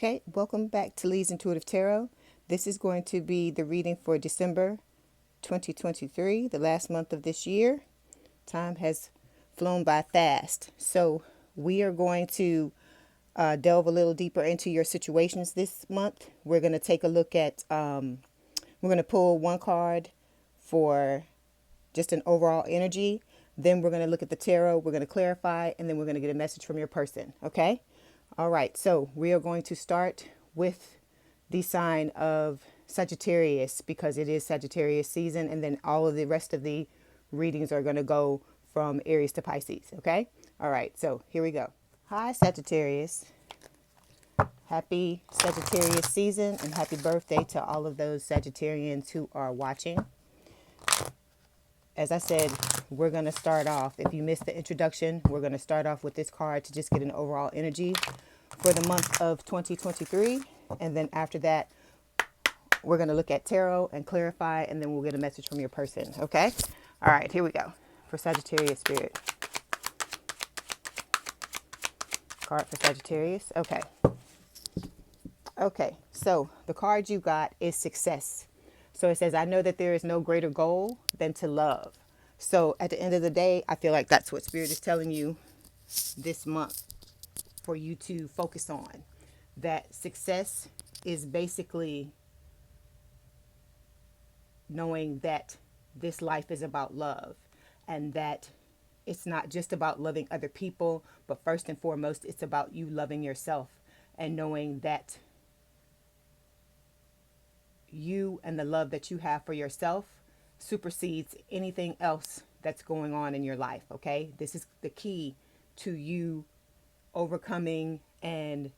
Okay, welcome back to Leigh's Intuitive Tarot. This is going to be the reading for December 2023, the last month of this year. Time has flown by fast. So we are going to delve a little deeper into your situations this month. We're going to take a look at, we're going to pull one card for just an overall energy. Then we're going to look at the tarot. We're going to clarify, and then we're going to get a message from your person. Okay? All right, so we are going to start with the sign of Sagittarius because it is Sagittarius season, and then all of the rest of the readings are going to go from Aries to Pisces, okay? All right, so here we go. Hi, Sagittarius. Happy Sagittarius season and happy birthday to all of those Sagittarians who are watching. As I said, we're going to start off, if you missed the introduction, we're going to start off with this card to just get an overall energy for the month of 2023. And then after that, we're going to look at tarot and clarify, and then we'll get a message from your person. Okay? All right, here we go. For Sagittarius spirit. Card for Sagittarius. Okay. Okay, so the card you got is success. So it says, I know that there is no greater goal than to love. So at the end of the day, I feel like that's what Spirit is telling you this month for you to focus on. That success is basically knowing that this life is about love and that it's not just about loving other people, but first and foremost, it's about you loving yourself and knowing that you and the love that you have for yourself supersedes anything else that's going on in your life. Okay, this is the key to you overcoming and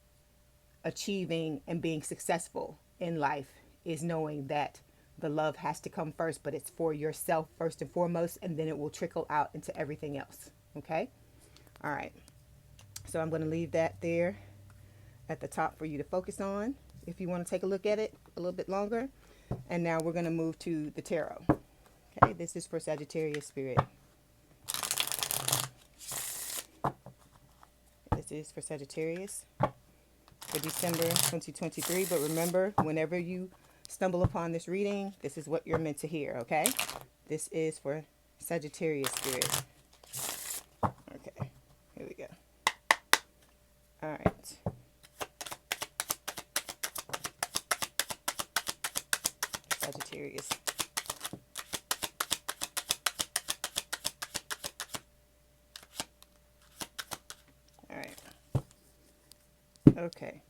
achieving and being successful in life, is knowing that the love has to come first, but it's for yourself first and foremost, and then it will trickle out into everything else. Okay, all right, so I'm going to leave that there at the top for you to focus on if you want to take a look at it a little bit longer. And now we're going to move to the tarot. Okay, this is for Sagittarius spirit. This is for Sagittarius for December 2023. But remember, whenever you stumble upon this reading, this is what you're meant to hear, okay? This is for Sagittarius spirit. Okay, here we go. All right. Sagittarius. All right. Okay.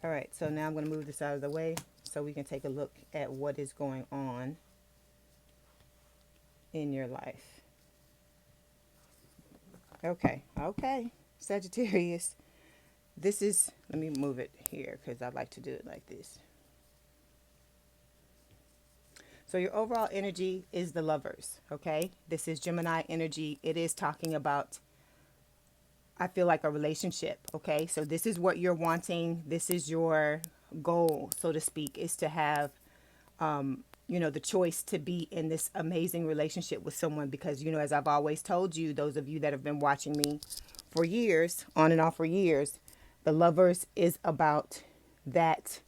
All right, so now I'm going to move this out of the way so we can take a look at what is going on in your life. Okay, Sagittarius. This is, let me move it here because I like to do it like this. So your overall energy is the Lovers, okay? This is Gemini energy. It is talking about, I feel like, a relationship, okay? So this is what you're wanting. This is your goal, so to speak, is to have, the choice to be in this amazing relationship with someone because, as I've always told you, those of you that have been watching me for years, on and off for years, the Lovers is about that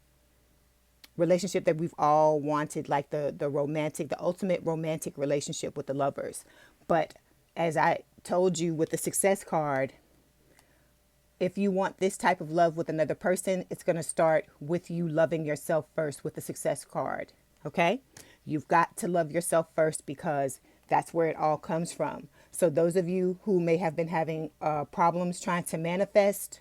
relationship that we've all wanted, like the romantic, the ultimate romantic relationship with the Lovers. But as I told you with the Success card, if you want this type of love with another person, it's going to start with you loving yourself first with the Success card. Okay? You've got to love yourself first because that's where it all comes from. So those of you who may have been having problems trying to manifest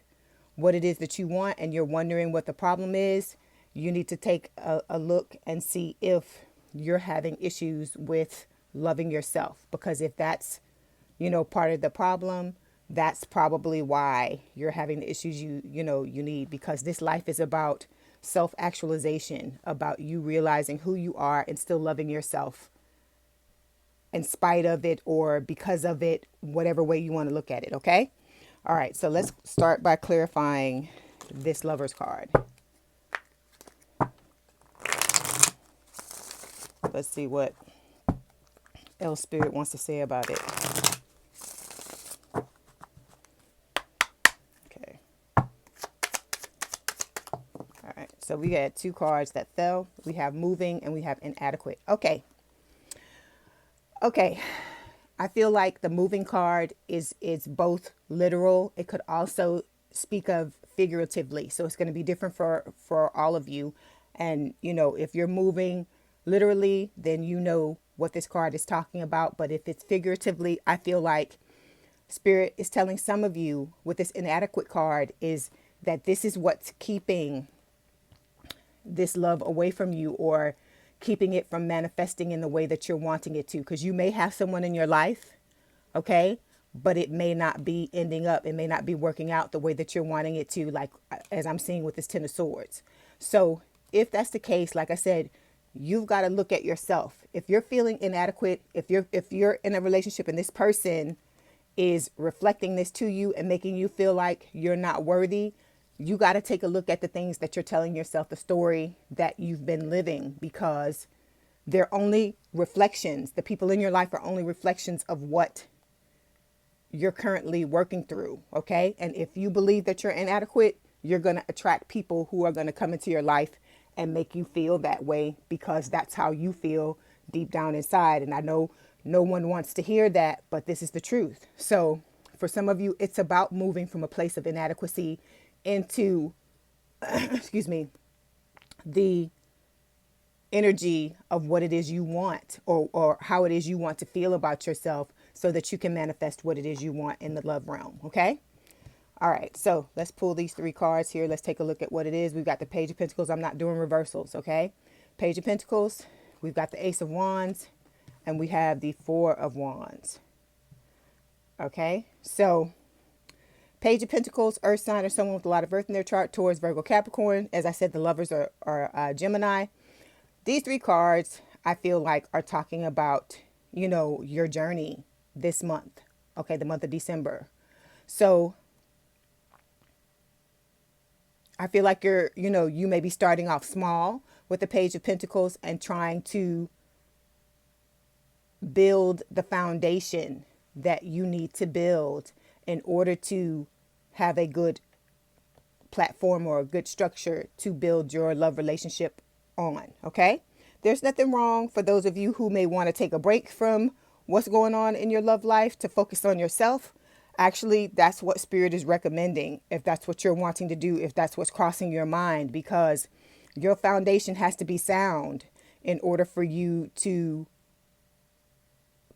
what it is that you want and you're wondering what the problem is, you need to take a look and see if you're having issues with loving yourself. Because if that's, part of the problem, that's probably why you're having the issues you need. Because this life is about self-actualization, about you realizing who you are and still loving yourself in spite of it or because of it, whatever way you want to look at it, okay? All right, so let's start by clarifying this Lovers card. Let's see what else Spirit wants to say about it. So we had two cards that fell. We have moving and we have inadequate. Okay. Okay. I feel like the moving card is both literal. It could also speak of figuratively. So it's going to be different for all of you. And, you know, if you're moving literally, then you know what this card is talking about. But if it's figuratively, I feel like Spirit is telling some of you with this inadequate card is that this is what's keeping this love away from you, or keeping it from manifesting in the way that you're wanting it to. Because you may have someone in your life, okay, but it may not be ending up, it may not be working out the way that you're wanting it to, like as I'm seeing with this Ten of Swords. So if that's the case, like I said, you've got to look at yourself. If you're feeling inadequate, if you're in a relationship and this person is reflecting this to you and making you feel like you're not worthy, you got to take a look at the things that you're telling yourself, the story that you've been living, because they're only reflections. The people in your life are only reflections of what you're currently working through. Okay. And if you believe that you're inadequate, you're going to attract people who are going to come into your life and make you feel that way, because that's how you feel deep down inside. And I know no one wants to hear that, but this is the truth. So for some of you, it's about moving from a place of inadequacy into, excuse me, the energy of what it is you want, or how it is you want to feel about yourself, so that you can manifest what it is you want in the love realm. Okay. All right. So let's pull these three cards here. Let's take a look at what it is. We've got the Page of Pentacles. I'm not doing reversals. Okay. Page of Pentacles. We've got the Ace of Wands, and we have the Four of Wands. Okay. So Page of Pentacles, Earth sign, or someone with a lot of earth in their chart, Taurus, Virgo, Capricorn. As I said, the lovers are Gemini. These three cards, I feel like, are talking about, you know, your journey this month. Okay, the month of December. So I feel like you may be starting off small with the Page of Pentacles and trying to build the foundation that you need to build in order to have a good platform or a good structure to build your love relationship on. Okay. There's nothing wrong for those of you who may want to take a break from what's going on in your love life to focus on yourself. Actually, that's what Spirit is recommending, if that's what you're wanting to do, if that's what's crossing your mind, because your foundation has to be sound in order for you to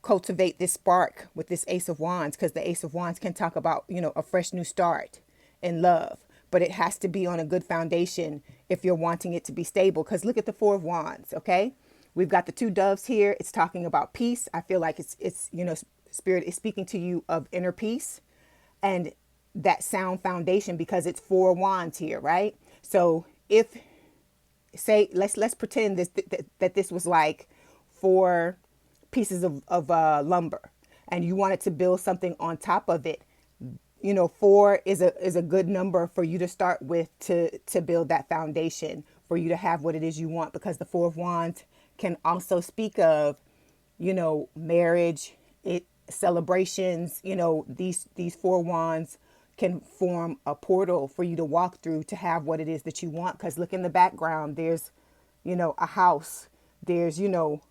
cultivate this spark with this Ace of Wands, because the Ace of Wands can talk about, you know, a fresh new start in love, but it has to be on a good foundation if you're wanting it to be stable. Because look at the Four of Wands. Okay. We've got the two doves here. It's talking about peace. I feel like it's, you know, Spirit is speaking to you of inner peace and that sound foundation, because it's Four Wands here. Right. So if, say, let's pretend that this was like four pieces of lumber, and you wanted to build something on top of it. You know, four is a good number for you to start with, to build that foundation for you to have what it is you want, because the Four of Wands can also speak of, you know, marriage, celebrations. You know, these Four Wands can form a portal for you to walk through to have what it is that you want. Because look in the background, there's, you know, a house, there's, you know,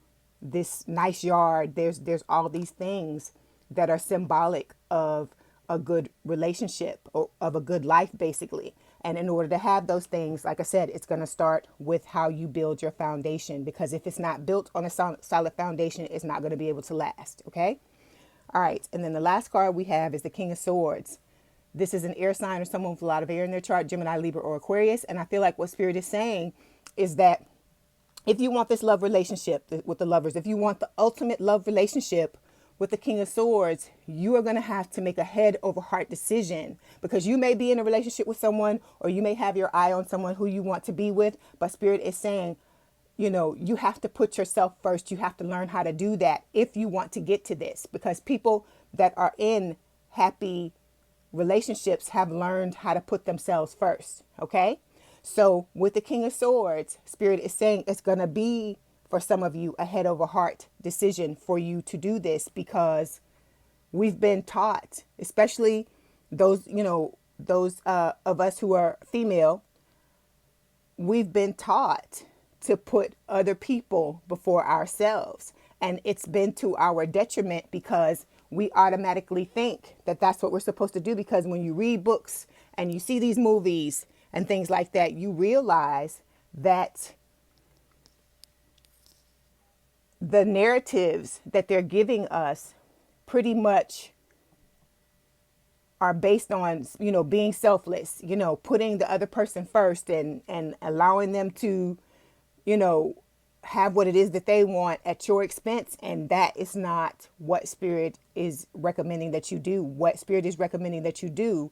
this nice yard, there's all these things that are symbolic of a good relationship, or of a good life, basically. And in order to have those things, like I said, it's going to start with how you build your foundation, because if it's not built on a solid foundation, it's not going to be able to last. Okay. All right. And then the last card we have is the King of Swords. This is an air sign, or someone with a lot of air in their chart, Gemini, Libra, or Aquarius. And I feel like what Spirit is saying is that if you want this love relationship with the lovers, if you want the ultimate love relationship with the King of Swords, you are going to have to make a head over heart decision, because you may be in a relationship with someone, or you may have your eye on someone who you want to be with. But Spirit is saying, you know, you have to put yourself first. You have to learn how to do that if you want to get to this, because people that are in happy relationships have learned how to put themselves first. Okay. So with the King of Swords, Spirit is saying it's going to be, for some of you, a head over heart decision for you to do this, because we've been taught, especially those, you know, those of us who are female, we've been taught to put other people before ourselves. And it's been to our detriment because we automatically think that that's what we're supposed to do. Because when you read books and you see these movies and things like that, you realize that the narratives that they're giving us pretty much are based on, being selfless, putting the other person first and allowing them to, have what it is that they want at your expense. And that is not what Spirit is recommending that you do. What Spirit is recommending that you do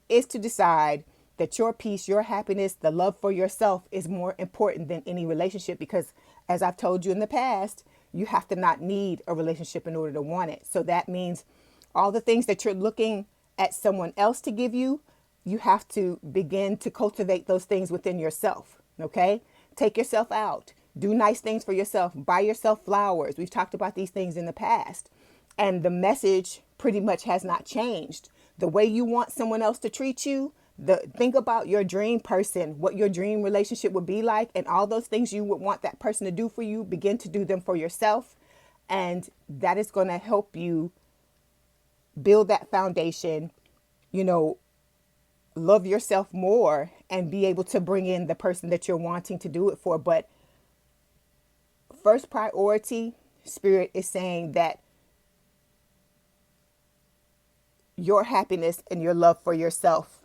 is to decide that your peace, your happiness, the love for yourself is more important than any relationship. Because as I've told you in the past, you have to not need a relationship in order to want it. So that means all the things that you're looking at someone else to give you, you have to begin to cultivate those things within yourself. Okay? Take yourself out. Do nice things for yourself. Buy yourself flowers. We've talked about these things in the past. And the message pretty much has not changed. The way you want someone else to treat you, think about your dream person, what your dream relationship would be like, and all those things you would want that person to do for you, begin to do them for yourself. And that is going to help you build that foundation, love yourself more and be able to bring in the person that you're wanting to do it for. But first priority, Spirit is saying that your happiness and your love for yourself,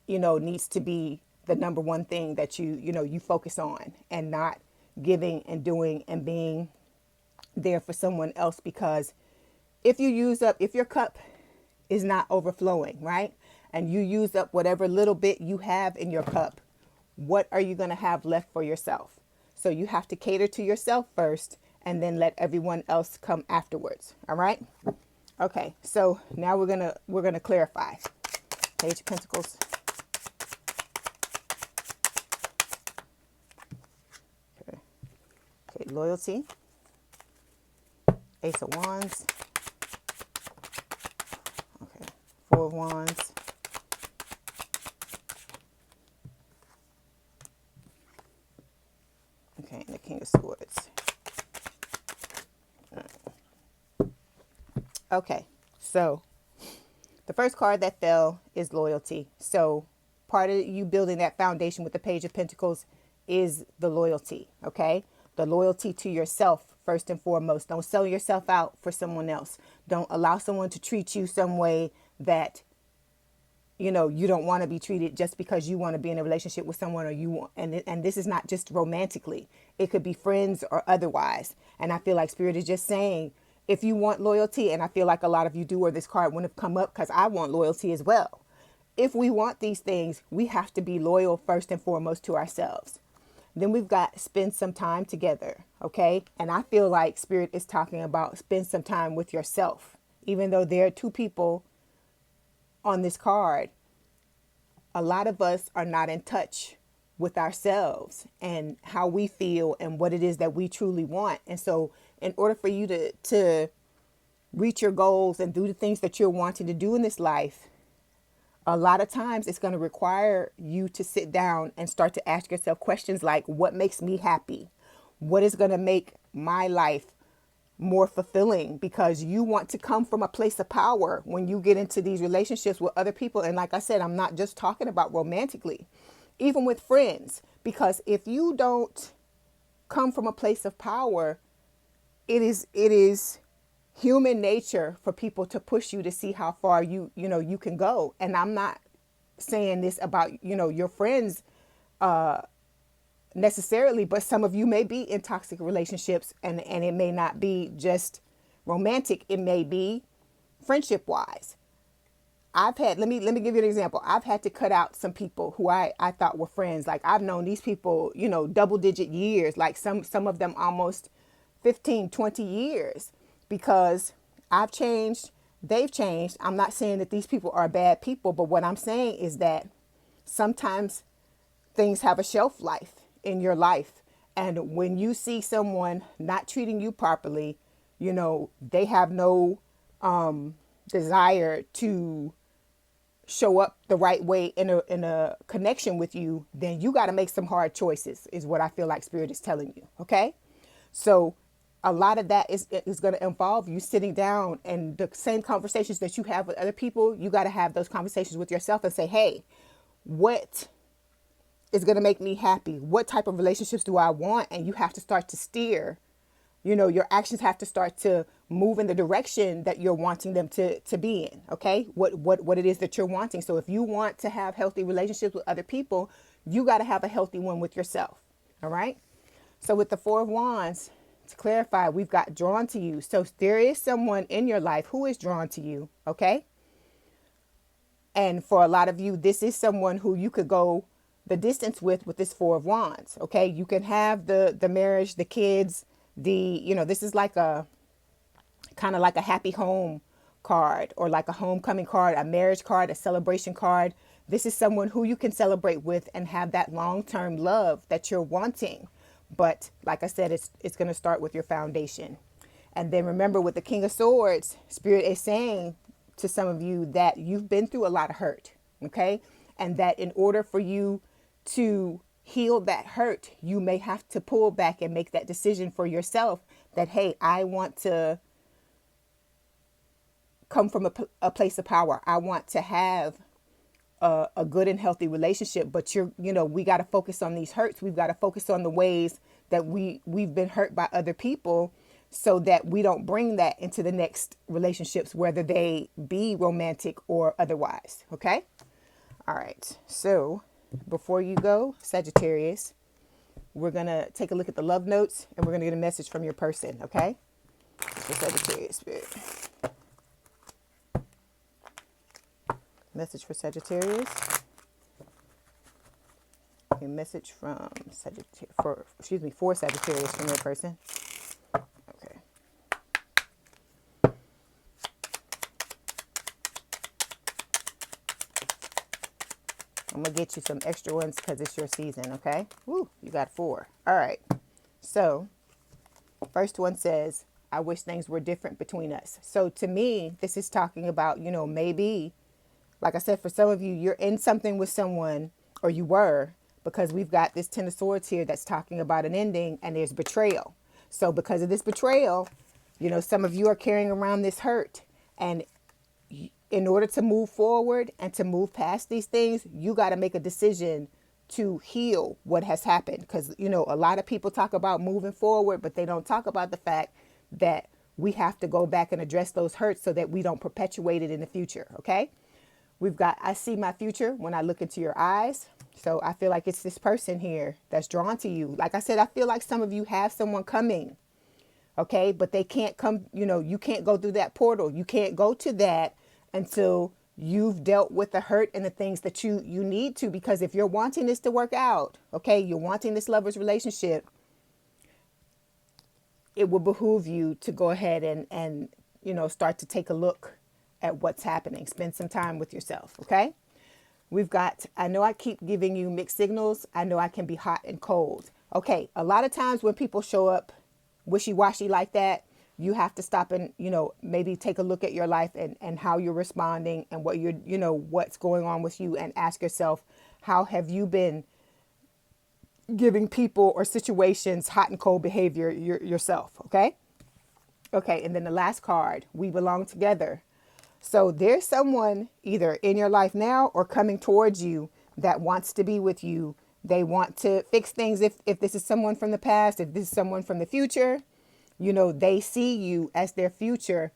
needs to be the number one thing that you focus on, and not giving and doing and being there for someone else. Because if your cup is not overflowing, right? And you use up whatever little bit you have in your cup, what are you going to have left for yourself? So you have to cater to yourself first and then let everyone else come afterwards. All right? Okay. So now we're going to clarify. Page of Pentacles. Okay, loyalty. Ace of Wands. Okay, Four of Wands. Okay, and the King of Swords. Okay, so the first card that fell is loyalty. So part of you building that foundation with the Page of Pentacles is the loyalty, okay? The loyalty to yourself first and foremost. Don't sell yourself out for someone else. Don't allow someone to treat you some way that you don't want to be treated just because you want to be in a relationship with someone, or you want, and this is not just romantically. It could be friends or otherwise. And I feel like Spirit is just saying, if you want loyalty, and I feel like a lot of you do, or this card wouldn't have come up because I want loyalty as well. If we want these things, we have to be loyal first and foremost to ourselves. Then we've got spend some time together, okay? And I feel like Spirit is talking about spend some time with yourself. Even though there are two people on this card, a lot of us are not in touch with ourselves and how we feel and what it is that we truly want. And so in order for you to reach your goals and do the things that you're wanting to do in this life, a lot of times it's going to require you to sit down and start to ask yourself questions like, what makes me happy? What is going to make my life more fulfilling? Because you want to come from a place of power when you get into these relationships with other people. And like I said, I'm not just talking about romantically, even with friends, because if you don't come from a place of power, it is human nature for people to push you to see how far you can go. And I'm not saying this about, your friends, necessarily, but some of you may be in toxic relationships, and it may not be just romantic. It may be friendship wise. Let me give you an example. I've had to cut out some people who I thought were friends. Like, I've known these people, double digit years, like some of them almost 15, 20 years, because I've changed, they've changed. I'm not saying that these people are bad people, but what I'm saying is that sometimes things have a shelf life in your life. And when you see someone not treating you properly, they have no desire to show up the right way in a connection with you, then you got to make some hard choices, is what I feel like Spirit is telling you. Okay. So a lot of that is going to involve you sitting down, and the same conversations that you have with other people, you got to have those conversations with yourself and say, hey, what is going to make me happy? What type of relationships do I want? And you have to start to steer. Your actions have to start to move in the direction that you're wanting them to be in. Okay. What it is that you're wanting. So if you want to have healthy relationships with other people, you got to have a healthy one with yourself. All right. So with the Four of Wands, to clarify, we've got drawn to you. So there is someone in your life who is drawn to you. Okay. And for a lot of you, this is someone who you could go the distance with this Four of Wands. Okay. You can have the marriage, the kids, this is like a kind of like a happy home card, or like a homecoming card, a marriage card, a celebration card. This is someone who you can celebrate with and have that long-term love that you're wanting. But like I said, it's going to start with your foundation. And then remember, with the King of Swords, Spirit is saying to some of you that you've been through a lot of hurt. Okay. And that in order for you to heal that hurt, you may have to pull back and make that decision for yourself that, hey, I want to come from a place of power. I want to have a good and healthy relationship, but we got to focus on these hurts. We've got to focus on the ways that we've been hurt by other people, so that we don't bring that into the next relationships, whether they be romantic or otherwise. Okay. All right. So before you go, Sagittarius, we're going to take a look at the love notes, and we're going to get a message from your person. Okay. For Sagittarius, Spirit. Message for Sagittarius. A message from for Sagittarius from your person. Okay. I'm gonna get you some extra ones because it's your season. Okay. Woo, you got 4. All right. So, first one says, "I wish things were different between us." So to me, this is talking about, maybe, like I said, for some of you, you're in something with someone, or you were, because we've got this Ten of Swords here that's talking about an ending, and there's betrayal. So because of this betrayal, some of you are carrying around this hurt. And in order to move forward and to move past these things, you got to make a decision to heal what has happened. Because, a lot of people talk about moving forward, but they don't talk about the fact that we have to go back and address those hurts so that we don't perpetuate it in the future. Okay. We've got, "I see my future when I look into your eyes." So I feel like it's this person here that's drawn to you. Like I said, I feel like some of you have someone coming. Okay. But they can't come, you can't go through that portal. You can't go to that until you've dealt with the hurt and the things that you need to, because if you're wanting this to work out, okay, you're wanting this lover's relationship, it will behoove you to go ahead and start to take a look at what's happening. Spend some time with yourself. Okay. We've got, "I know I keep giving you mixed signals. I know I can be hot and cold." Okay. A lot of times when people show up wishy-washy like that, you have to stop and, maybe take a look at your life and how you're responding and what what's going on with you, and ask yourself, how have you been giving people or situations hot and cold behavior yourself? Okay. Okay. And then the last card, "We belong together." So there's someone either in your life now or coming towards you that wants to be with you. They want to fix things. If this is someone from the past, if this is someone from the future, they see you as their future.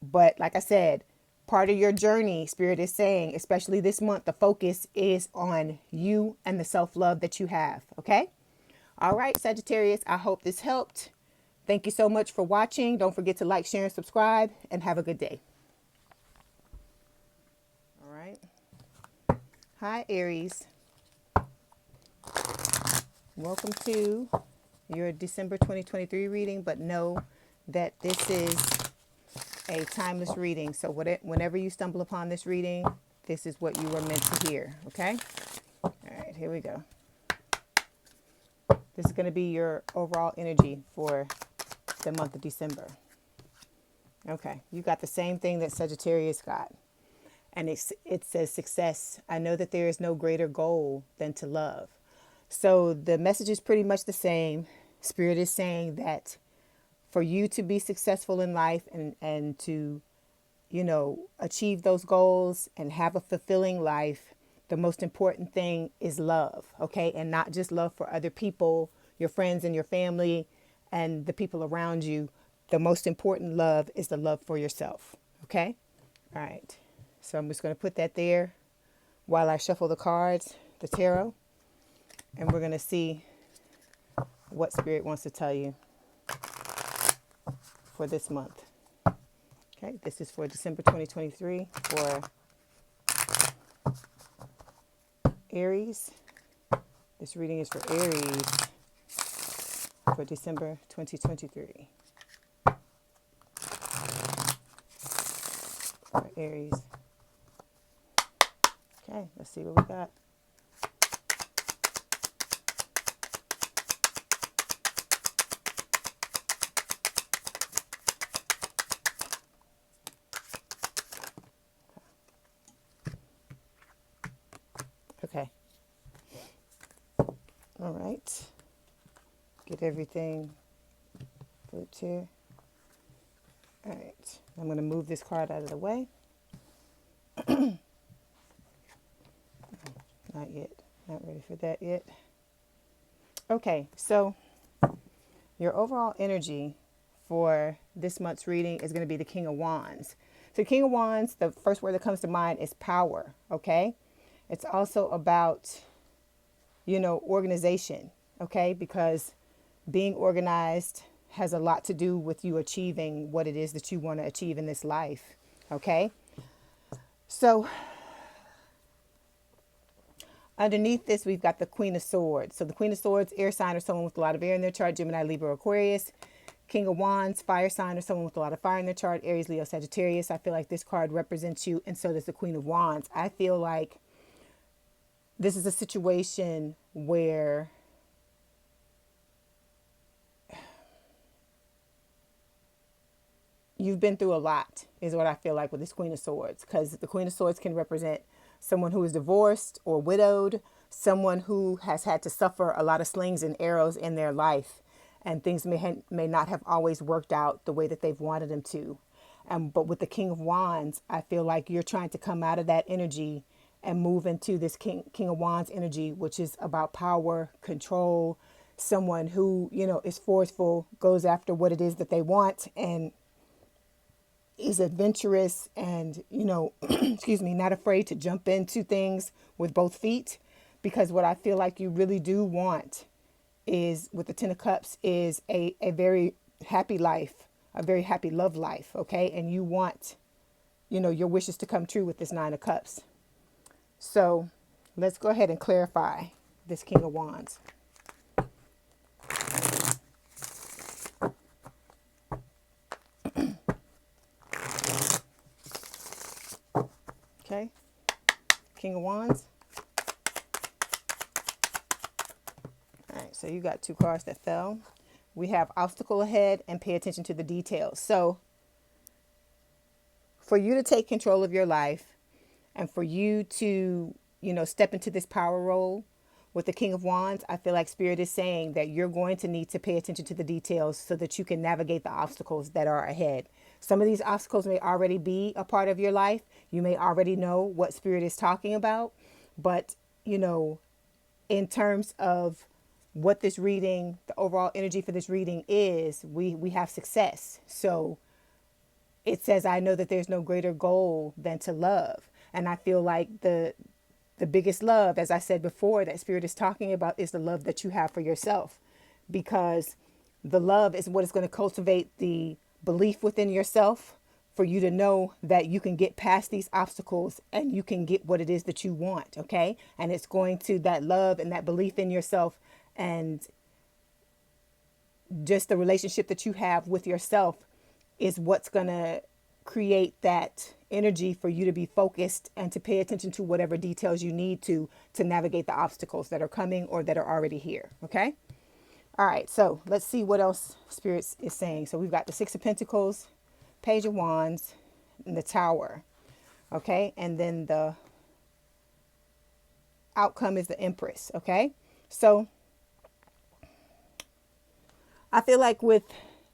But like I said, part of your journey, Spirit is saying, especially this month, the focus is on you and the self-love that you have. Okay. All right, Sagittarius, I hope this helped. Thank you so much for watching. Don't forget to like, share, and subscribe, and have a good day. All right. Hi, Aries. Welcome to your December 2023 reading, but know that this is a timeless reading. So whenever you stumble upon this reading, this is what you were meant to hear. Okay. All right, here we go. This is going to be your overall energy for the month of December. Okay, you got the same thing that Sagittarius got. And it says success. I know that there is no greater goal than to love. So the message is pretty much the same. Spirit is saying that for you to be successful in life and to, achieve those goals and have a fulfilling life, the most important thing is love, okay? And not just love for other people, your friends and your family and the people around you. The most important love is the love for yourself, okay? All right. So I'm just going to put that there while I shuffle the cards, the tarot, and we're going to see what Spirit wants to tell you for this month. Okay, this is for December 2023 for Aries. This reading is for Aries for December 2023. For Aries. Okay, let's see what we got. Okay. All right. Get everything flipped here. All right. I'm going to move this card out of the way. Not yet. Not ready for that yet. Okay. So your overall energy for this month's reading is going to be the King of Wands. So King of Wands, the first word that comes to mind is power. Okay. It's also about, organization, okay? Because being organized has a lot to do with you achieving what it is that you want to achieve in this life, okay? So underneath this, we've got the Queen of Swords. So the Queen of Swords, air sign or someone with a lot of air in their chart, Gemini, Libra, Aquarius. King of Wands, fire sign or someone with a lot of fire in their chart, Aries, Leo, Sagittarius. I feel like this card represents you, and so does the Queen of Wands. I feel like this is a situation where you've been through a lot, is what I feel like with this Queen of Swords, because the Queen of Swords can represent someone who is divorced or widowed, someone who has had to suffer a lot of slings and arrows in their life, and things may not have always worked out the way that they've wanted them to. But with the King of Wands, I feel like you're trying to come out of that energy and move into this King of Wands energy, which is about power, control, someone who, is forceful, goes after what it is that they want, and is adventurous and, excuse me, not afraid to jump into things with both feet. Because what I feel like you really do want is, with the Ten of Cups, is a very happy life, a very happy love life, okay? And you want, your wishes to come true with this Nine of Cups. So let's go ahead and clarify this King of Wands. Okay, King of Wands. All right, so you got two cards that fell. We have obstacle ahead and pay attention to the details. So for you to take control of your life, and for you to, step into this power role with the King of Wands, I feel like Spirit is saying that you're going to need to pay attention to the details so that you can navigate the obstacles that are ahead. Some of these obstacles may already be a part of your life. You may already know what Spirit is talking about. But, in terms of what this reading, the overall energy for this reading is, we have success. So it says, I know that there's no greater goal than to love. And I feel like the biggest love, as I said before, that Spirit is talking about is the love that you have for yourself, because the love is what is going to cultivate the belief within yourself for you to know that you can get past these obstacles and you can get what it is that you want. Okay. And it's going to, that love and that belief in yourself and just the relationship that you have with yourself is what's going to create that energy for you to be focused and to pay attention to whatever details you need to navigate the obstacles that are coming or that are already here. Okay. All right. So let's see what else Spirit is saying. So we've got the Six of Pentacles, Page of Wands, and the Tower. Okay. And then the outcome is the Empress. Okay. So I feel like with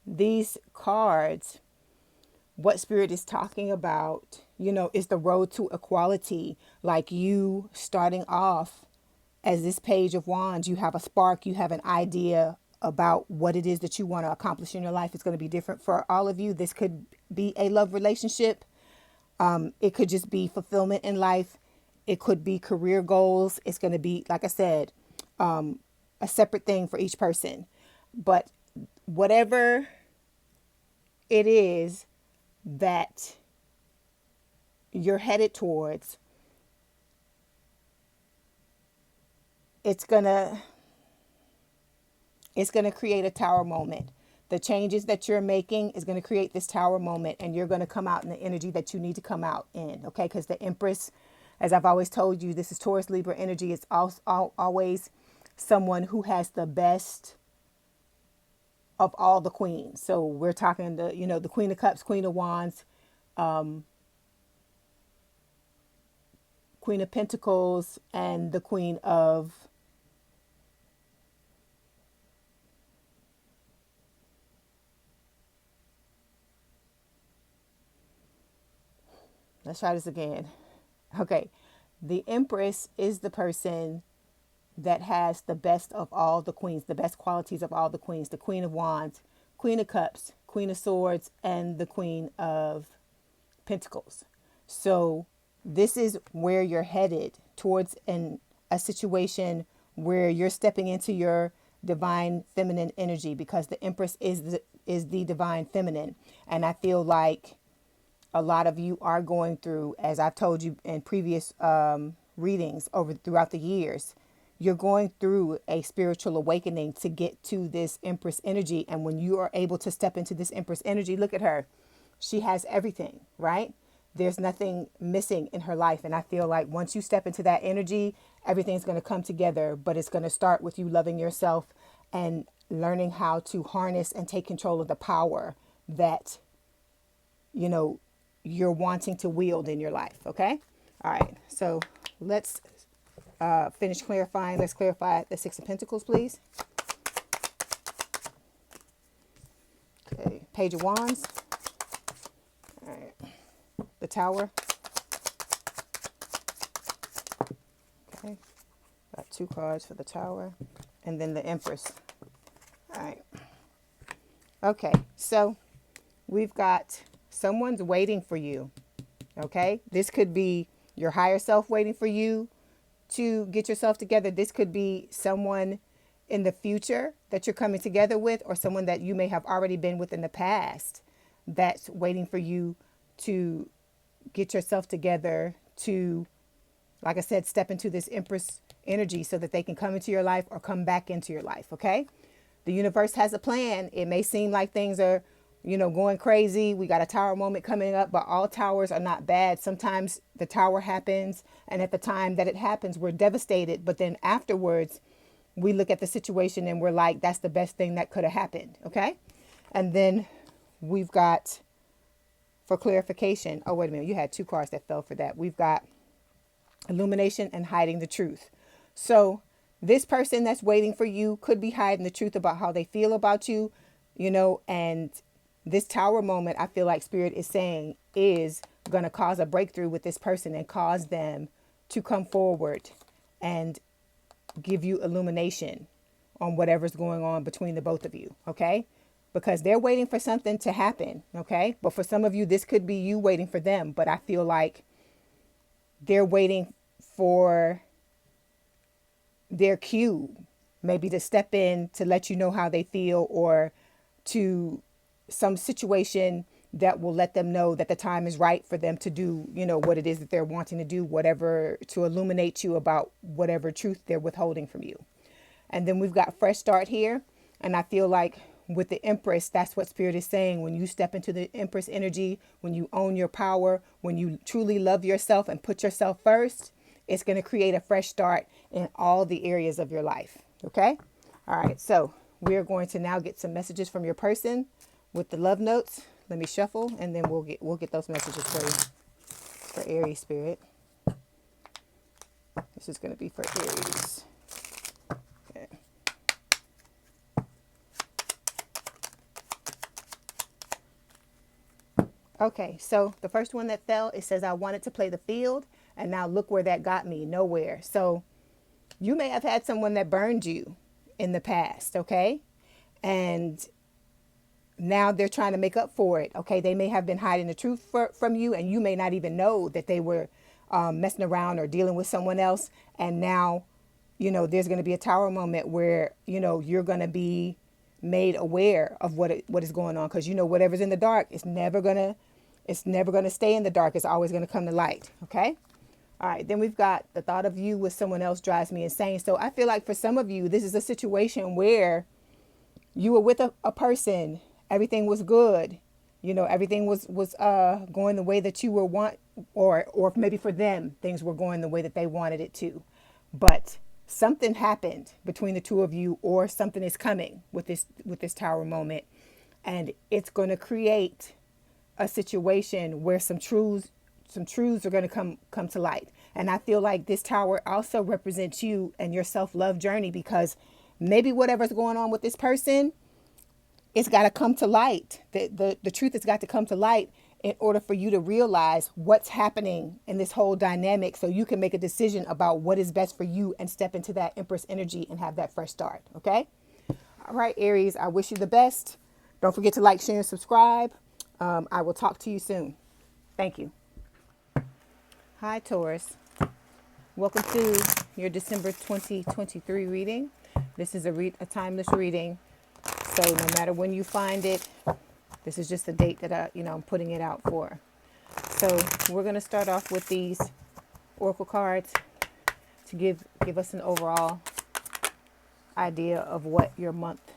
these cards, what Spirit is talking about, is the road to equality. Like you starting off as this Page of Wands, you have a spark, you have an idea about what it is that you want to accomplish in your life. It's going to be different for all of you. This could be a love relationship. It could just be fulfillment in life. It could be career goals. It's going to be, like I said, a separate thing for each person. But whatever it is that you're headed towards, it's gonna create a tower moment. The changes that you're making is going to create this tower moment, and you're going to come out in the energy that you need to come out in. Okay, because the Empress, as I've always told you, this is Taurus Libra energy. It's always someone who has the best of all the queens. So we're talking the Queen of Cups, Queen of Wands, Queen of Pentacles, and the Queen of Let's try this again. Okay. The Empress is the person that has the best of all the queens, the best qualities of all the queens, the Queen of Wands, Queen of Cups, Queen of Swords, and the Queen of Pentacles. So this is where you're headed towards a situation where you're stepping into your divine feminine energy, because the Empress is the divine feminine. And I feel like a lot of you are going through, as I've told you in previous readings throughout the years, you're going through a spiritual awakening to get to this Empress energy. And when you are able to step into this Empress energy, look at her. She has everything, right? There's nothing missing in her life. And I feel like once you step into that energy, everything's going to come together. But it's going to start with you loving yourself and learning how to harness and take control of the power that, you're wanting to wield in your life. Okay. All right. So let's finish clarifying. Let's clarify the Six of Pentacles, please. Okay. Page of Wands. All right. The Tower. Okay. Got 2 cards for the Tower. And then the Empress. All right. Okay. So we've got someone's waiting for you. Okay. This could be your higher self waiting for you to get yourself together. This could be someone in the future that you're coming together with, or someone that you may have already been with in the past that's waiting for you to get yourself together to, like I said, step into this Empress energy so that they can come into your life or come back into your life. Okay. The universe has a plan. It may seem like things are, going crazy. We got a tower moment coming up, but all towers are not bad. Sometimes the tower happens, and at the time that it happens, we're devastated. But then afterwards, we look at the situation and we're like, that's the best thing that could have happened. Okay. And then we've got, for clarification, oh, wait a minute. You had 2 cards that fell for that. We've got illumination and hiding the truth. So this person that's waiting for you could be hiding the truth about how they feel about you, and this tower moment, I feel like Spirit is saying, is going to cause a breakthrough with this person and cause them to come forward and give you illumination on whatever's going on between the both of you. Okay. Because they're waiting for something to happen. Okay. But for some of you, this could be you waiting for them. But I feel like they're waiting for their cue, maybe to step in to let you know how they feel, or to some situation that will let them know that the time is right for them to do, what it is that they're wanting to do, whatever, to illuminate you about whatever truth they're withholding from you. And then we've got fresh start here. And I feel like with the Empress, that's what Spirit is saying. When you step into the Empress energy, when you own your power, when you truly love yourself and put yourself first, it's going to create a fresh start in all the areas of your life. Okay. All right. So we're going to now get some messages from your person with the love notes. Let me shuffle, and then we'll get those messages for you. for Aries, Spirit. This is going to be for Aries. Okay. Okay, so the first one that fell, it says, I wanted to play the field, and now look where that got me, nowhere. So you may have had someone that burned you in the past, okay? And now they're trying to make up for it, okay? They may have been hiding the truth from you, and you may not even know that they were messing around or dealing with someone else. And now, there's going to be a tower moment where, you're going to be made aware of what is going on. Because, whatever's in the dark, it's never going to stay in the dark. It's always going to come to light, okay? All right, then we've got the thought of you with someone else drives me insane. So I feel like for some of you, this is a situation where you were with a person, everything was good, everything was going the way that you were or maybe for them, things were going the way that they wanted it to. But something happened between the two of you, or something is coming with this tower moment, and it's going to create a situation where some truths are going to come to light. And I feel like this tower also represents you and your self-love journey, because maybe whatever's going on with this person, it's got to come to light. The truth has got to come to light in order for you to realize what's happening in this whole dynamic, so you can make a decision about what is best for you and step into that Empress energy and have that fresh start. Okay. All right, Aries, I wish you the best. Don't forget to like, share, and subscribe. I will talk to you soon. Thank you. Hi, Taurus. Welcome to your December 2023 reading. This is a timeless reading. So no matter when you find it, this is just the date that I'm putting it out for. So we're going to start off with these oracle cards to give us an overall idea of what your month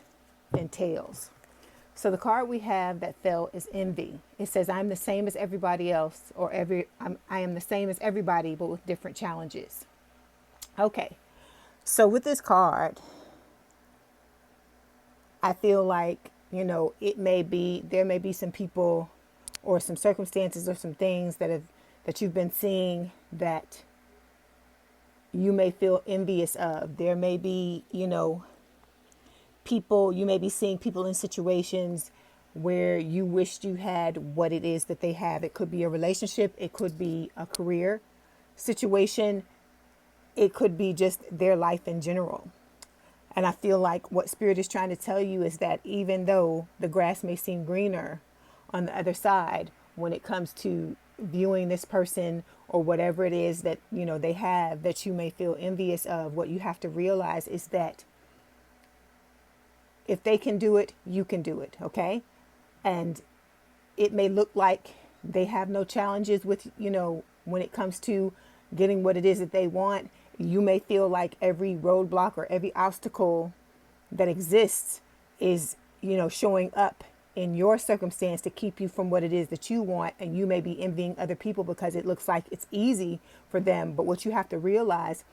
entails. So the card we have that fell is envy. It says, I'm the same as everybody else, or I am the same as everybody, but with different challenges. Okay. So with this card, I feel like, there may be some people or some circumstances or some things that you've been seeing that you may feel envious of. There may be, people, you may be seeing people in situations where you wished you had what it is that they have. It could be a relationship. It could be a career situation. It could be just their life in general. And I feel like what Spirit is trying to tell you is that even though the grass may seem greener on the other side, when it comes to viewing this person or whatever it is that, they have that you may feel envious of, what you have to realize is that if they can do it, you can do it. Okay. And it may look like they have no challenges with, when it comes to getting what it is that they want. You may feel like every roadblock or every obstacle that exists is, showing up in your circumstance to keep you from what it is that you want. And you may be envying other people because it looks like it's easy for them. But what you have to realize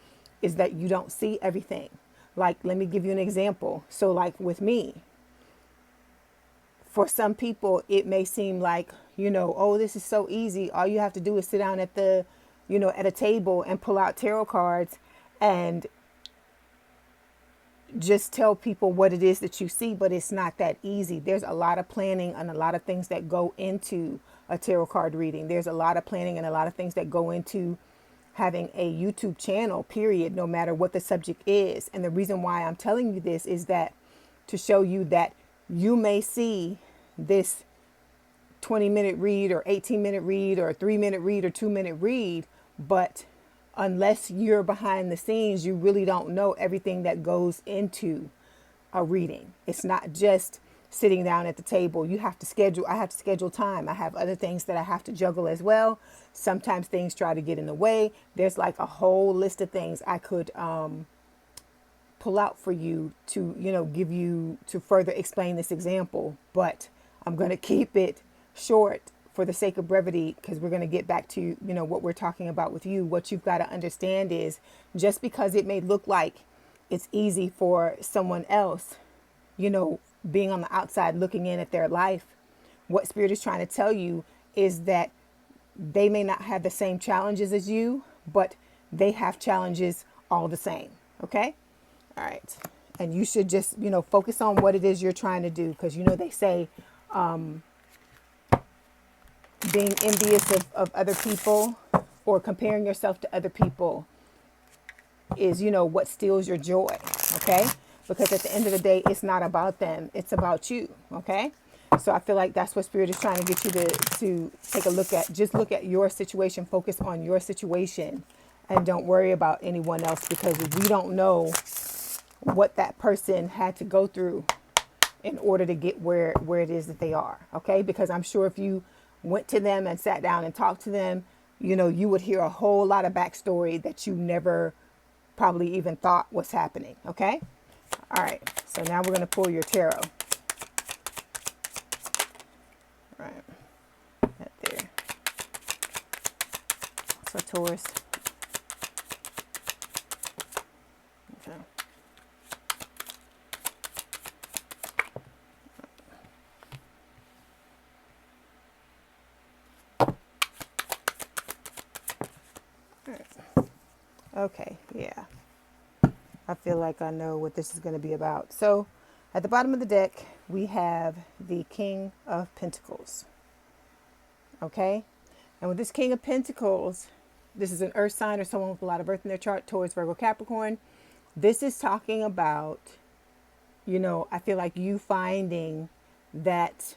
is that you don't see everything. Like, let me give you an example. So like with me, for some people, it may seem like, oh, this is so easy. All you have to do is sit down at at a table and pull out tarot cards and just tell people what it is that you see. But it's not that easy. There's a lot of planning and a lot of things that go into a tarot card reading. There's a lot of planning and a lot of things that go into having a YouTube channel, period, no matter what the subject is. And the reason why I'm telling you this is that to show you that you may see this 20-minute read or 18-minute read or 3-minute read or 2-minute read, but unless you're behind the scenes, you really don't know everything that goes into a reading. It's not just sitting down at the table. I have to schedule time. I have other things that I have to juggle as well. Sometimes things try to get in the way. There's like a whole list of things I could pull out for you to, give you to further explain this example, but I'm going to keep it short for the sake of brevity, because we're going to get back to, what we're talking about with you. What you've got to understand is just because it may look like it's easy for someone else, being on the outside looking in at their life, what Spirit is trying to tell you is that they may not have the same challenges as you, but they have challenges all the same. Okay. All right. And you should just, focus on what it is you're trying to do. Because, they say being envious of other people or comparing yourself to other people is, what steals your joy. Okay. Because at the end of the day, it's not about them. It's about you. Okay. So I feel like that's what Spirit is trying to get you to take a look at. Just look at your situation, focus on your situation, and don't worry about anyone else, because we don't know what that person had to go through in order to get where it is that they are. Okay. Because I'm sure if you went to them and sat down and talked to them, you would hear a whole lot of backstory that you never probably even thought was happening. Okay. All right. So now we're going to pull your tarot. Right. Right there. So Taurus. Okay. Okay, yeah. I feel like I know what this is going to be about. So at the bottom of the deck, we have the King of Pentacles. Okay? And with this King of Pentacles, this is an earth sign or someone with a lot of earth in their chart, Taurus, Virgo, Capricorn. This is talking about, I feel like you finding that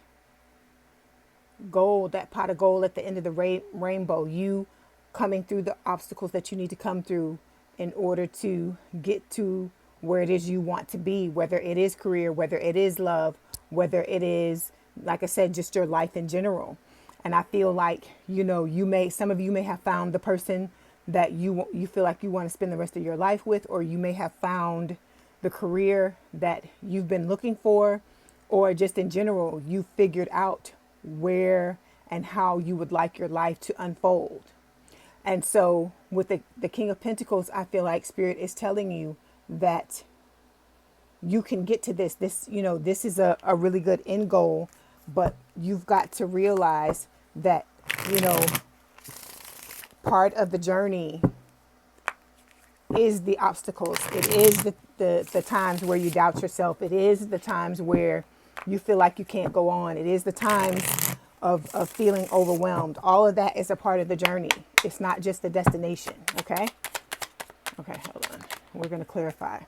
gold, that pot of gold at the end of the rainbow, you coming through the obstacles that you need to come through in order to get to where it is you want to be, whether it is career, whether it is love, whether it is, like I said, just your life in general. And I feel like, some of you may have found the person that you feel like you want to spend the rest of your life with, or you may have found the career that you've been looking for, or just in general, you figured out where and how you would like your life to unfold. And so with the King of Pentacles, I feel like Spirit is telling you that you can get to this. This is a really good end goal, but you've got to realize that, part of the journey is the obstacles. It is the times where you doubt yourself. It is the times where you feel like you can't go on. It is the times of feeling overwhelmed. All of that is a part of the journey. It's not just the destination. Okay. Okay. Hold on. We're going to clarify.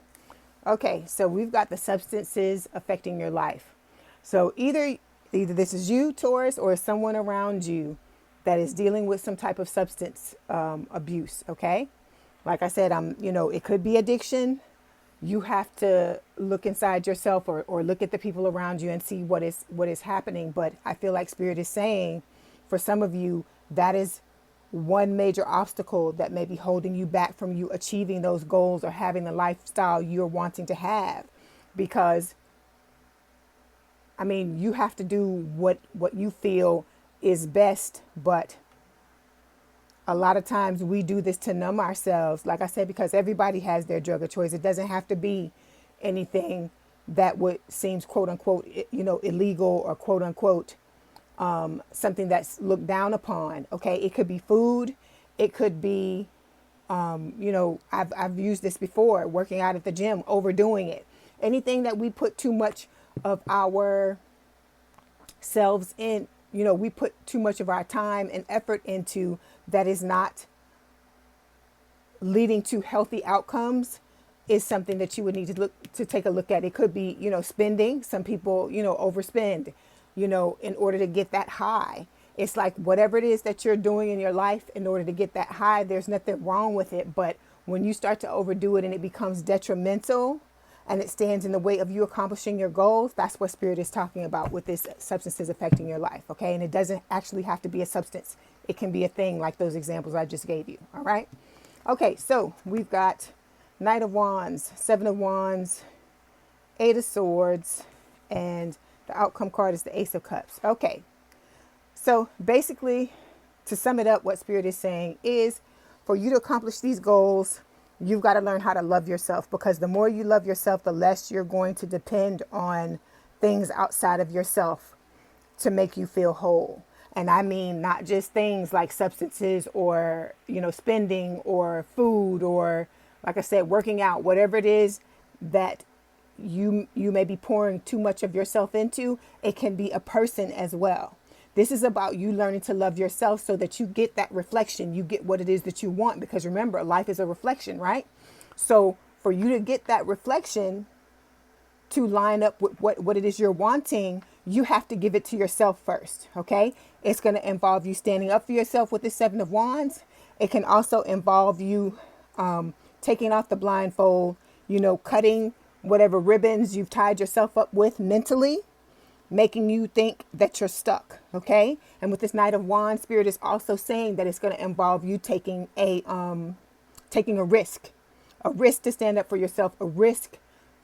Okay. So we've got the substances affecting your life. So either this is you, Taurus, or someone around you that is dealing with some type of substance abuse. Okay. Like I said, it could be addiction. You have to look inside yourself or look at the people around you and see what is happening. But I feel like Spirit is saying for some of you, that is one major obstacle that may be holding you back from you achieving those goals or having the lifestyle you're wanting to have. Because, you have to do what you feel is best, but a lot of times we do this to numb ourselves, like I said, because everybody has their drug of choice. It doesn't have to be anything that would seems quote unquote, illegal or quote unquote, something that's looked down upon. Okay. It could be food. It could be, I've used this before, working out at the gym, overdoing it. Anything that we put too much of our selves in, we put too much of our time and effort into that is not leading to healthy outcomes is something that you would need to take a look at. It could be, spending. Some people, overspend, in order to get that high. It's like whatever it is that you're doing in your life in order to get that high, there's nothing wrong with it. But when you start to overdo it and it becomes detrimental and it stands in the way of you accomplishing your goals, that's what Spirit is talking about with this substances affecting your life. Okay. And it doesn't actually have to be a substance. It can be a thing like those examples I just gave you. All right. Okay. So we've got Knight of Wands, Seven of Wands, Eight of Swords, and the outcome card is the Ace of Cups. Okay. So basically, to sum it up, what Spirit is saying is for you to accomplish these goals, you've got to learn how to love yourself, because the more you love yourself, the less you're going to depend on things outside of yourself to make you feel whole. And I mean, not just things like substances or, spending or food or, like I said, working out, whatever it is that you may be pouring too much of yourself into. It can be a person as well. This is about you learning to love yourself so that you get that reflection. You get what it is that you want, because remember, life is a reflection, right? So for you to get that reflection to line up with what it is you're wanting, you have to give it to yourself first. Okay. It's going to involve you standing up for yourself with the Seven of Wands. It can also involve you taking off the blindfold, cutting whatever ribbons you've tied yourself up with mentally, making you think that you're stuck. Okay. And with this Knight of Wands, Spirit is also saying that it's going to involve you taking a risk to stand up for yourself, a risk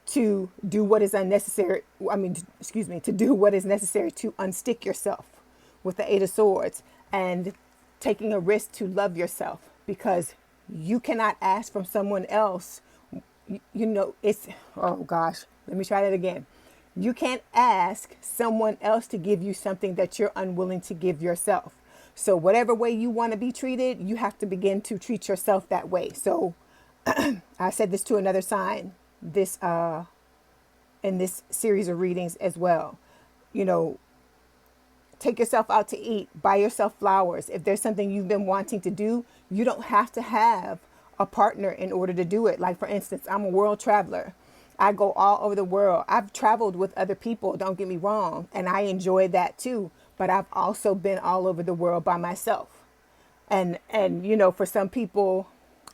to do what is unnecessary. To do what is necessary to unstick yourself with the Eight of Swords, and taking a risk to love yourself, because you cannot ask from someone else. Oh gosh, let me try that again. You can't ask someone else to give you something that you're unwilling to give yourself. So whatever way you want to be treated, you have to begin to treat yourself that way. So I said this to another sign in this series of readings as well. Take yourself out to eat, buy yourself flowers. If there's something you've been wanting to do, you don't have to have a partner in order to do it. Like, for instance, I'm a world traveler. I go all over the world. I've traveled with other people, don't get me wrong, and I enjoy that too. But I've also been all over the world by myself. And for some people,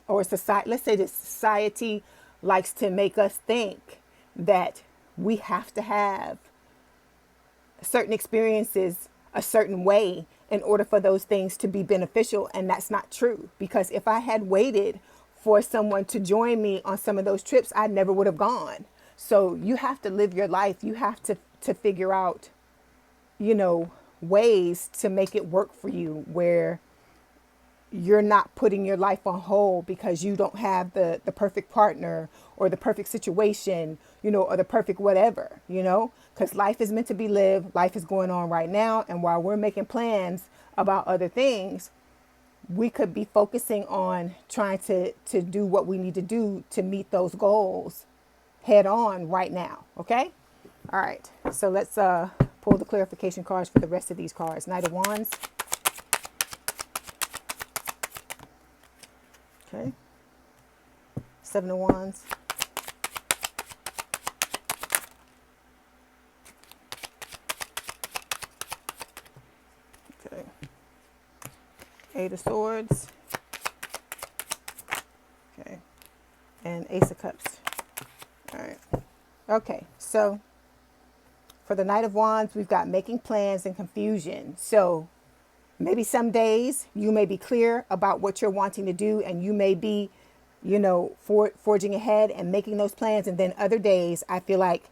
or society, let's say the society likes to make us think that we have to have certain experiences a certain way in order for those things to be beneficial. And that's not true, because if I had waited for someone to join me on some of those trips, I never would have gone. So you have to live your life. You have to figure out, ways to make it work for you, where you're not putting your life on hold because you don't have the perfect partner or the perfect situation, or the perfect whatever, because life is meant to be lived. Life is going on right now. And while we're making plans about other things, we could be focusing on trying to do what we need to do to meet those goals head on right now. Okay. All right. So let's pull the clarification cards for the rest of these cards. Knight of Wands. Okay. Seven of Wands. Okay. Eight of Swords. Okay. And Ace of Cups. All right. Okay. So for the Knight of Wands, we've got making plans and confusion. So maybe some days you may be clear about what you're wanting to do, and you may be, forging ahead and making those plans. And then other days, I feel like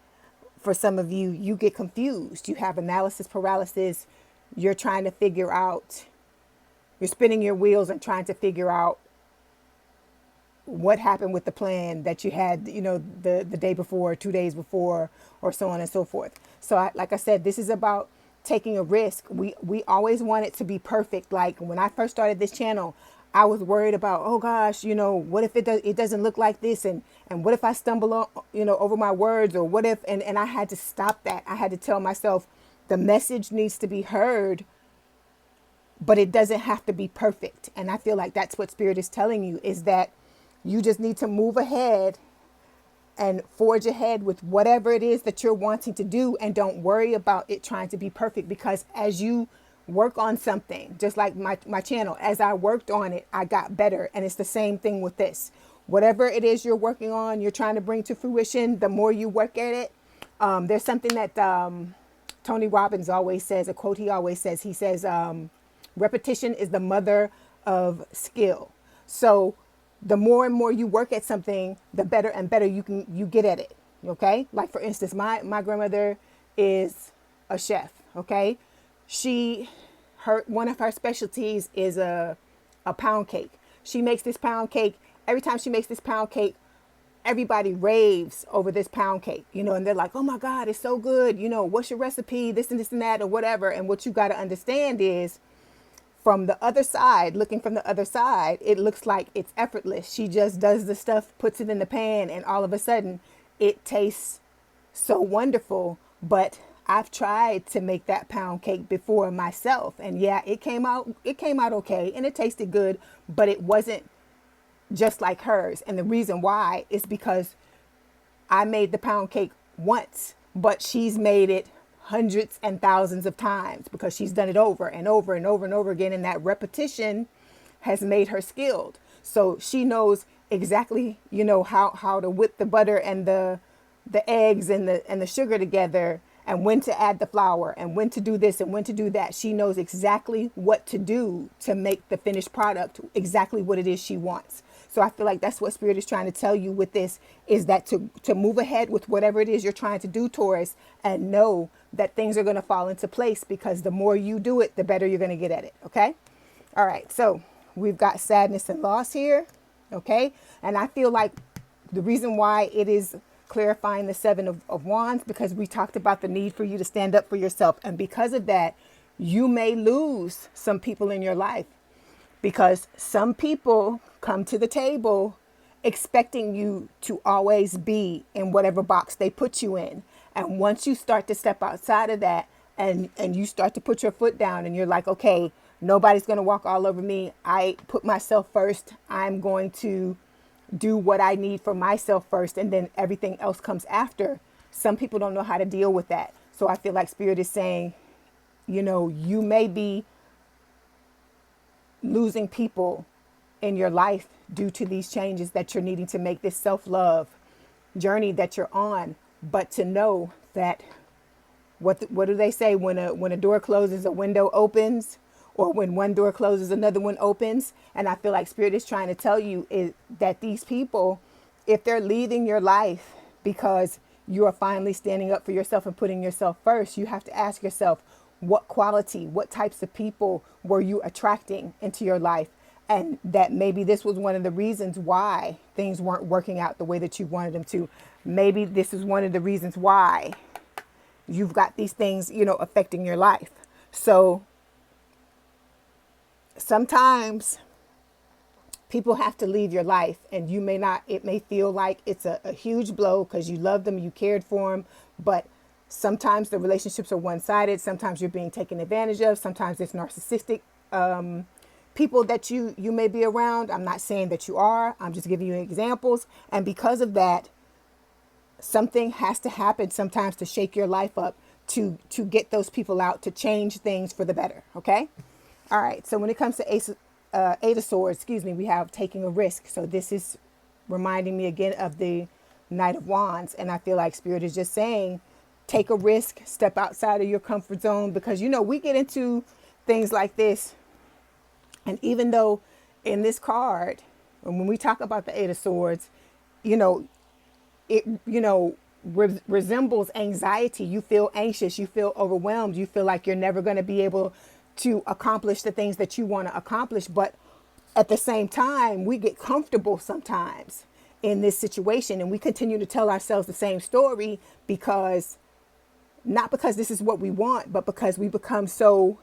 for some of you, you get confused. You have analysis paralysis. You're trying to figure out, you're spinning your wheels and trying to figure out what happened with the plan that you had, the day before, 2 days before, or so on and so forth. So like I said, this is about taking a risk. We always want it to be perfect. Like when I first started this channel, I was worried about, oh gosh, what if it doesn't look like this, and what if I stumble on, over my words, or what if, and I had to stop that. I had to tell myself the message needs to be heard, but it doesn't have to be perfect. And I feel like that's what Spirit is telling you, is that you just need to move ahead and forge ahead with whatever it is that you're wanting to do, and don't worry about it trying to be perfect, because as you work on something, just like my channel, as I worked on it, I got better. And it's the same thing with this. Whatever it is you're working on, you're trying to bring to fruition, the more you work at it. There's something that Tony Robbins always says, a quote he always says. He says, repetition is the mother of skill. So the more and more you work at something, the better and better you get at it. Okay. Like for instance, my grandmother is a chef. Okay. One of her specialties is a pound cake. She makes this pound cake. Every time she makes this pound cake, everybody raves over this pound cake, you know, and they're like, oh my God, it's so good. You know, what's your recipe? This and that, or whatever. And what you got to understand is, from the other side, looking from the other side, it looks like it's effortless. She just does the stuff, puts it in the pan, and all of a sudden it tastes so wonderful. But I've tried to make that pound cake before myself, and yeah, it came out okay, and it tasted good, but it wasn't just like hers. And the reason why is because I made the pound cake once, but she's made it hundreds and thousands of times because she's done it over and over and over and over again. And that repetition has made her skilled. So she knows exactly, you know, how to whip the butter and the eggs and the sugar together, and when to add the flour and when to do this and when to do that. She knows exactly what to do to make the finished product exactly what it is she wants. So I feel like that's what Spirit is trying to tell you with this, is that to move ahead with whatever it is you're trying to do, Taurus, and know that things are going to fall into place, because the more you do it, the better you're going to get at it. Okay. All right. So we've got sadness and loss here. Okay. And I feel like the reason why it is clarifying the Seven of Wands, because we talked about the need for you to stand up for yourself. And because of that, you may lose some people in your life, because some people come to the table expecting you to always be in whatever box they put you in. And once you start to step outside of that, and you start to put your foot down, and you're like, okay, nobody's going to walk all over me. I put myself first. I'm going to do what I need for myself first, and then everything else comes after. Some people don't know how to deal with that. So I feel like Spirit is saying, you know, you may be losing people in your life due to these changes that you're needing to make, this self-love journey that you're on. But to know that, what do they say? When a door closes, a window opens, or when one door closes, another one opens. And I feel like Spirit is trying to tell you is that these people, if they're leaving your life because you are finally standing up for yourself and putting yourself first, you have to ask yourself, what quality, what types of people were you attracting into your life? And that maybe this was one of the reasons why things weren't working out the way that you wanted them to. Maybe this is one of the reasons why you've got these things, you know, affecting your life. So sometimes people have to leave your life, and you may not, it may feel like it's a huge blow because you love them, you cared for them, but sometimes the relationships are one-sided. Sometimes you're being taken advantage of. Sometimes it's narcissistic people that you may be around. I'm not saying that you are. I'm just giving you examples. And because of that, something has to happen sometimes to shake your life up, to get those people out, to change things for the better. Okay. All right. So when it comes to Eight of Swords, we have taking a risk. So this is reminding me again of the Knight of Wands. And I feel like Spirit is just saying, take a risk, step outside of your comfort zone, because, you know, we get into things like this. And even though in this card, when we talk about the Eight of Swords, you know, it, you know, resembles anxiety. You feel anxious, you feel overwhelmed, you feel like you're never going to be able to accomplish the things that you want to accomplish. But at the same time, we get comfortable sometimes in this situation, and we continue to tell ourselves the same story, because not because this is what we want, but because we become so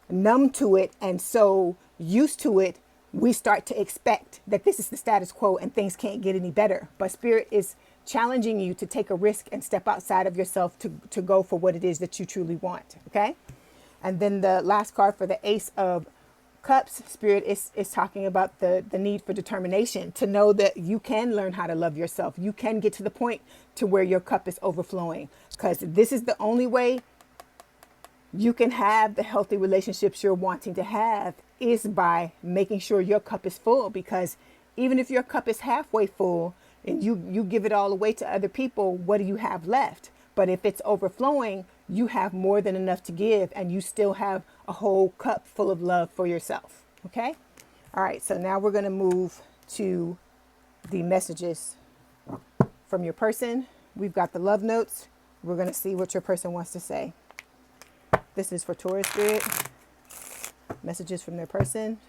numb to it and so used to it, we start to expect that this is the status quo and things can't get any better. But Spirit is challenging you to take a risk and step outside of yourself to go for what it is that you truly want. Okay. And then the last card for the Ace of Cups, Spirit is talking about the need for determination, to know that you can learn how to love yourself. You can get to the point to where your cup is overflowing, because this is the only way you can have the healthy relationships you're wanting to have, is by making sure your cup is full. Because even if your cup is halfway full and you give it all away to other people, what do you have left? But if it's overflowing, you have more than enough to give, and you still have a whole cup full of love for yourself. Okay. All right. So now we're going to move to the messages from your person. We've got the love notes. We're going to see what your person wants to say. This is for Taurus Spirit. Messages from their person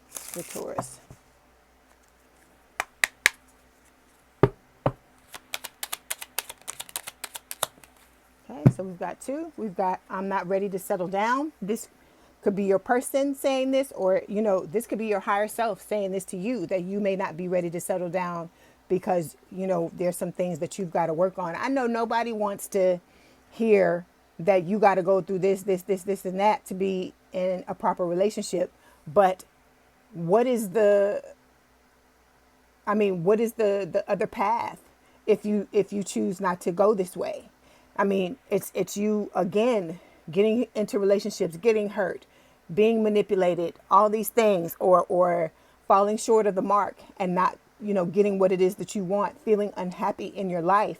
for Taurus. So we've got two. We've got I'm not ready to settle down. This could be your person saying this, or, this could be your higher self saying this to you, that you may not be ready to settle down because, there's some things that you've got to work on. I know nobody wants to hear that you got to go through this, and that to be in a proper relationship. But what is the other path if you choose not to go this way? I mean, it's you again getting into relationships, getting hurt, being manipulated, all these things, or falling short of the mark and not, getting what it is that you want, feeling unhappy in your life.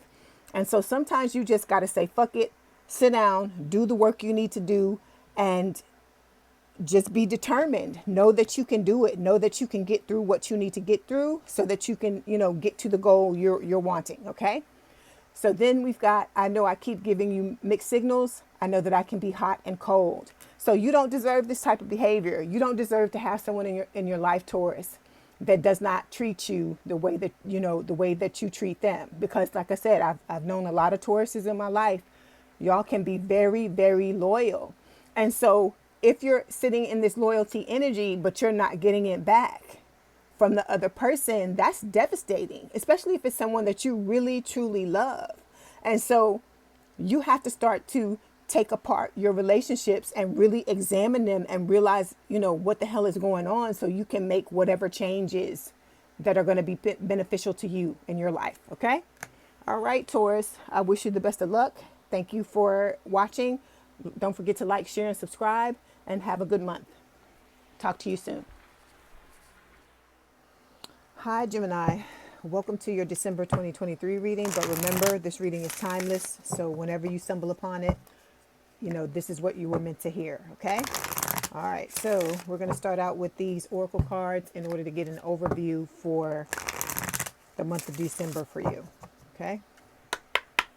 And so sometimes you just got to say, fuck it, sit down, do the work you need to do, and just be determined. Know that you can do it. Know that you can get through what you need to get through so that you can, get to the goal you're wanting. Okay. So then we've got, I know I keep giving you mixed signals. I know that I can be hot and cold. So you don't deserve this type of behavior. You don't deserve to have someone in your life, Taurus, that does not treat you the way that, the way that you treat them. Because like I said, I've known a lot of Tauruses in my life. Y'all can be very, very loyal. And so if you're sitting in this loyalty energy, but you're not getting it back from the other person, that's devastating, especially if it's someone that you really, truly love. And so you have to start to take apart your relationships and really examine them and realize, what the hell is going on, so you can make whatever changes that are going to be beneficial to you in your life. Okay. All right, Taurus, I wish you the best of luck. Thank you for watching. Don't forget to like, share, and subscribe, and have a good month. Talk to you soon. Hi, Gemini. Welcome to your December 2023 reading. But remember, this reading is timeless. So whenever you stumble upon it, this is what you were meant to hear. Okay. All right. So we're going to start out with these oracle cards in order to get an overview for the month of December for you. Okay.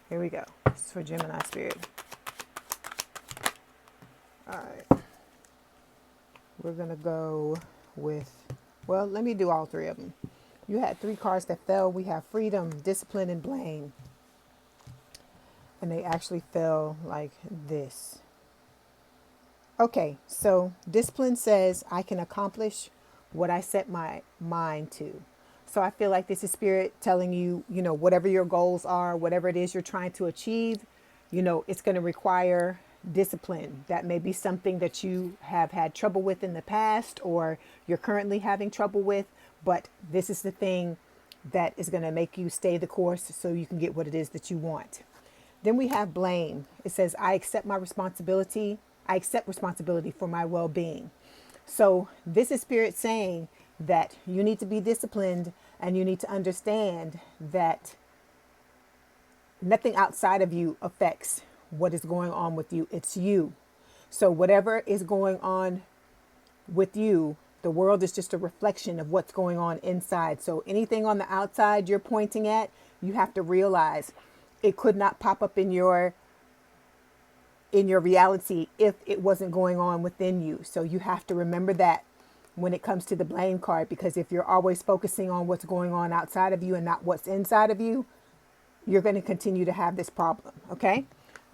Here we go. This is for Gemini spirit. All right. We're going to go with, well, let me do all three of them. You had three cards that fell. We have freedom, discipline, and blame. And they actually fell like this. Okay, so discipline says I can accomplish what I set my mind to. So I feel like this is spirit telling you, whatever your goals are, whatever it is you're trying to achieve, it's going to require discipline. That may be something that you have had trouble with in the past, or you're currently having trouble with, but this is the thing that is going to make you stay the course so you can get what it is that you want. Then we have blame. It says, I accept responsibility for my well-being. So this is spirit saying that you need to be disciplined, and you need to understand that nothing outside of you affects what is going on with you. It's you. So whatever is going on with you, the world is just a reflection of what's going on inside. So anything on the outside you're pointing at, you have to realize it could not pop up in your reality if it wasn't going on within you. So you have to remember that when it comes to the blame card, because if you're always focusing on what's going on outside of you and not what's inside of you, you're going to continue to have this problem. Okay.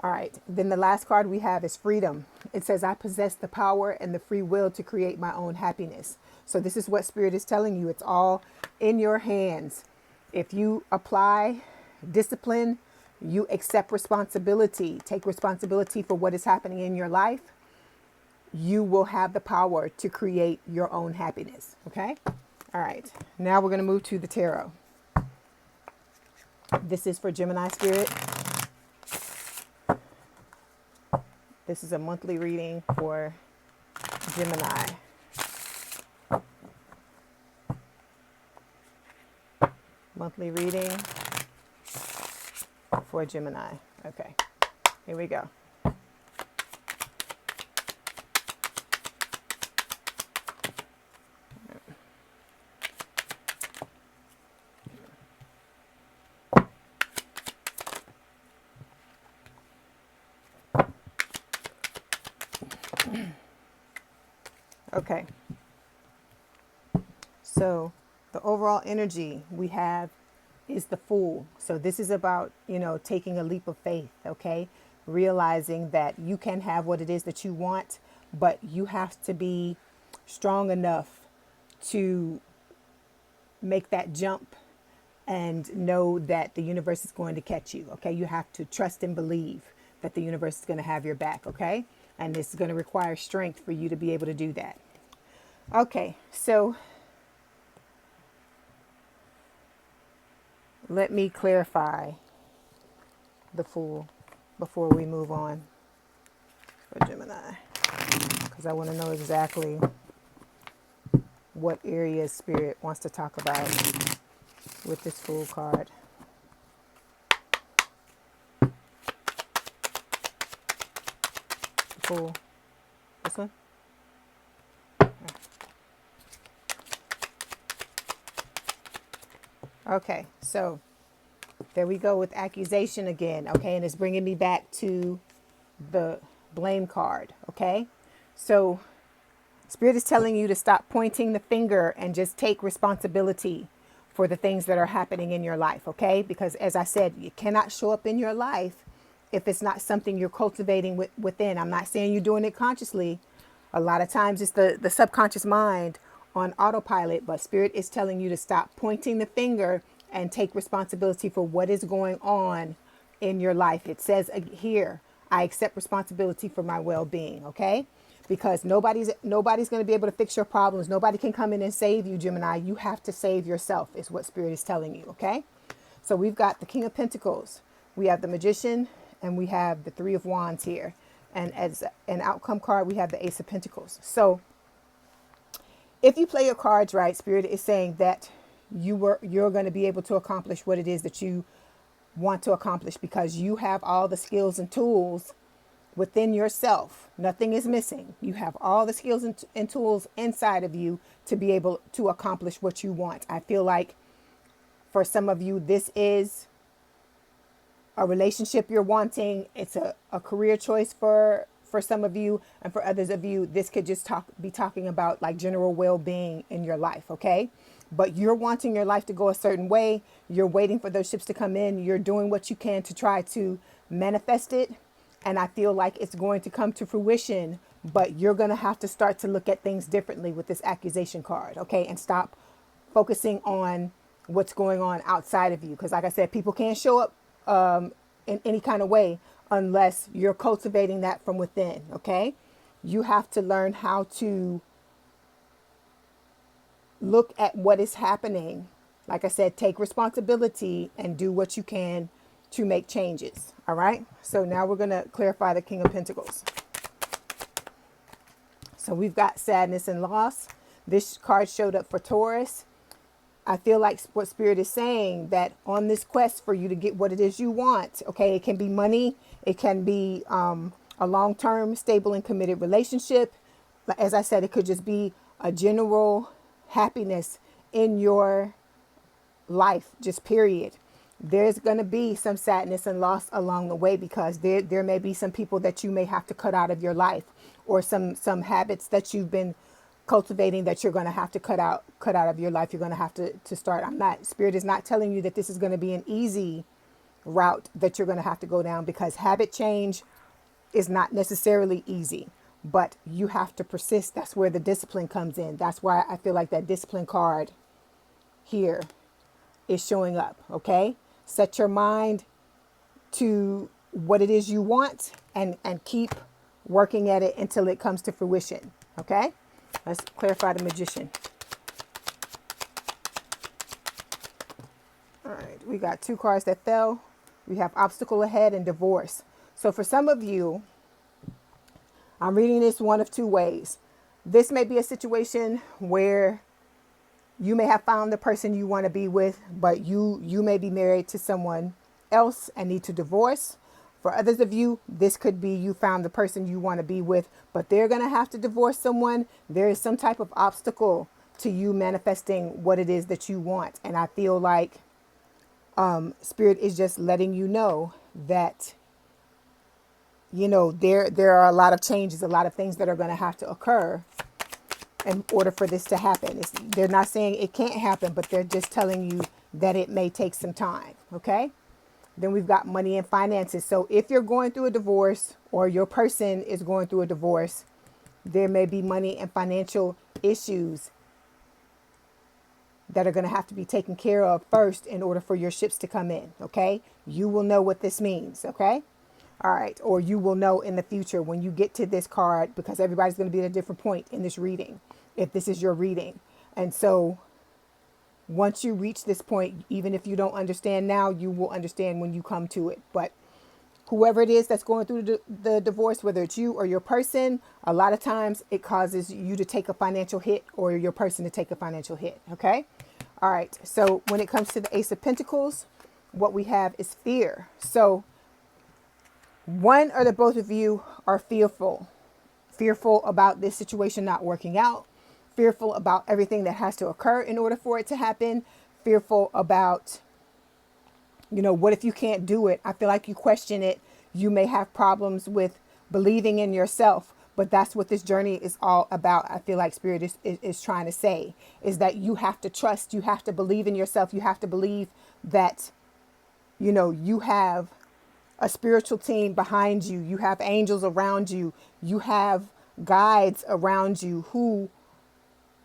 All right. Then the last card we have is freedom. It says, I possess the power and the free will to create my own happiness. So this is what spirit is telling you. It's all in your hands. If you apply discipline, you accept responsibility, take responsibility for what is happening in your life, you will have the power to create your own happiness. Okay. All right. Now we're going to move to the tarot. This is for Gemini spirit. This is a monthly reading for Gemini. Monthly reading for Gemini. Okay, here we go. Okay, so the overall energy we have is the Fool. So this is about, taking a leap of faith. Okay, realizing that you can have what it is that you want, but you have to be strong enough to make that jump and know that the universe is going to catch you. Okay. You have to trust and believe that the universe is going to have your back. Okay. And this is going to require strength for you to be able to do that. Okay. So let me clarify the Fool before we move on for Gemini, because I want to know exactly what area Spirit wants to talk about with this Fool card. The Fool. This one? Okay, so there we go with accusation again. Okay, and it's bringing me back to the blame card. Okay, so Spirit is telling you to stop pointing the finger and just take responsibility for the things that are happening in your life. Okay, because as I said, you cannot show up in your life if it's not something you're cultivating within. I'm not saying you're doing it consciously. A lot of times it's the subconscious mind on autopilot, but Spirit is telling you to stop pointing the finger and take responsibility for what is going on in your life. It says here, I accept responsibility for my well-being. Okay, because nobody's going to be able to fix your problems. Nobody can come in and save you, Gemini. You have to save yourself, is what Spirit is telling you. Okay, so we've got the King of Pentacles, we have the Magician, and we have the Three of Wands here. And as an outcome card, we have the Ace of Pentacles. So if you play your cards right, Spirit is saying that you're going to be able to accomplish what it is that you want to accomplish, because you have all the skills and tools within yourself. Nothing is missing. You have all the skills and tools inside of you to be able to accomplish what you want. I feel like for some of you, this is a relationship you're wanting. It's a career choice for some of you, and for others of you, this could just be talking about like general well-being in your life. Okay, but you're wanting your life to go a certain way. You're waiting for those ships to come in. You're doing what you can to try to manifest it, and I feel like it's going to come to fruition, but you're going to have to start to look at things differently with this accusation card. Okay, and stop focusing on what's going on outside of you, because like I said, people can't show up in any kind of way unless you're cultivating that from within. Okay, you have to learn how to look at what is happening. Like I said, take responsibility and do what you can to make changes. All right, so now we're going to clarify the King of Pentacles. So we've got sadness and loss. This card showed up for Taurus. I feel like what Spirit is saying, that on this quest for you to get what it is you want, okay, it can be money, it can be a long-term, stable and committed relationship. As I said, it could just be a general happiness in your life, just period. There's going to be some sadness and loss along the way, because there may be some people that you may have to cut out of your life, or some habits that you've been cultivating that you're going to have to cut out of your life. You're going to have to start. Spirit is not telling you that this is going to be an easy route that you're going to have to go down, because habit change is not necessarily easy, but you have to persist. That's where the discipline comes in. That's why I feel like that discipline card here is showing up. Okay, set your mind to what it is you want and keep working at it until it comes to fruition. Okay, let's clarify the Magician. All right, we got two cards that fell. We have obstacle ahead and divorce. So for some of you, I'm reading this one of two ways. This may be a situation where you may have found the person you want to be with, but you may be married to someone else and need to divorce. For others of you, this could be you found the person you want to be with, but they're going to have to divorce someone. There is some type of obstacle to you manifesting what it is that you want. And I feel like Spirit is just letting you know that, you know, there are a lot of changes, a lot of things that are going to have to occur in order for this to happen. They're not saying it can't happen, but they're just telling you that it may take some time. Okay. Then we've got money and finances. So if you're going through a divorce or your person is going through a divorce, there may be money and financial issues that are going to have to be taken care of first in order for your ships to come in. Okay. You will know what this means. Okay. All right. Or you will know in the future when you get to this card, because everybody's going to be at a different point in this reading, if this is your reading. And so once you reach this point, even if you don't understand now, you will understand when you come to it. But whoever it is that's going through the divorce, whether it's you or your person, a lot of times it causes you to take a financial hit or your person to take a financial hit. Okay. All right. So when it comes to the Ace of Pentacles, what we have is fear. So one or the both of you are fearful about this situation not working out, fearful about everything that has to occur in order for it to happen, fearful about, what if you can't do it? I feel like you question it. You may have problems with believing in yourself, but that's what this journey is all about. I feel like Spirit is trying to say is that you have to trust, you have to believe in yourself. You have to believe that, you have a spiritual team behind you. You have angels around you. You have guides around you who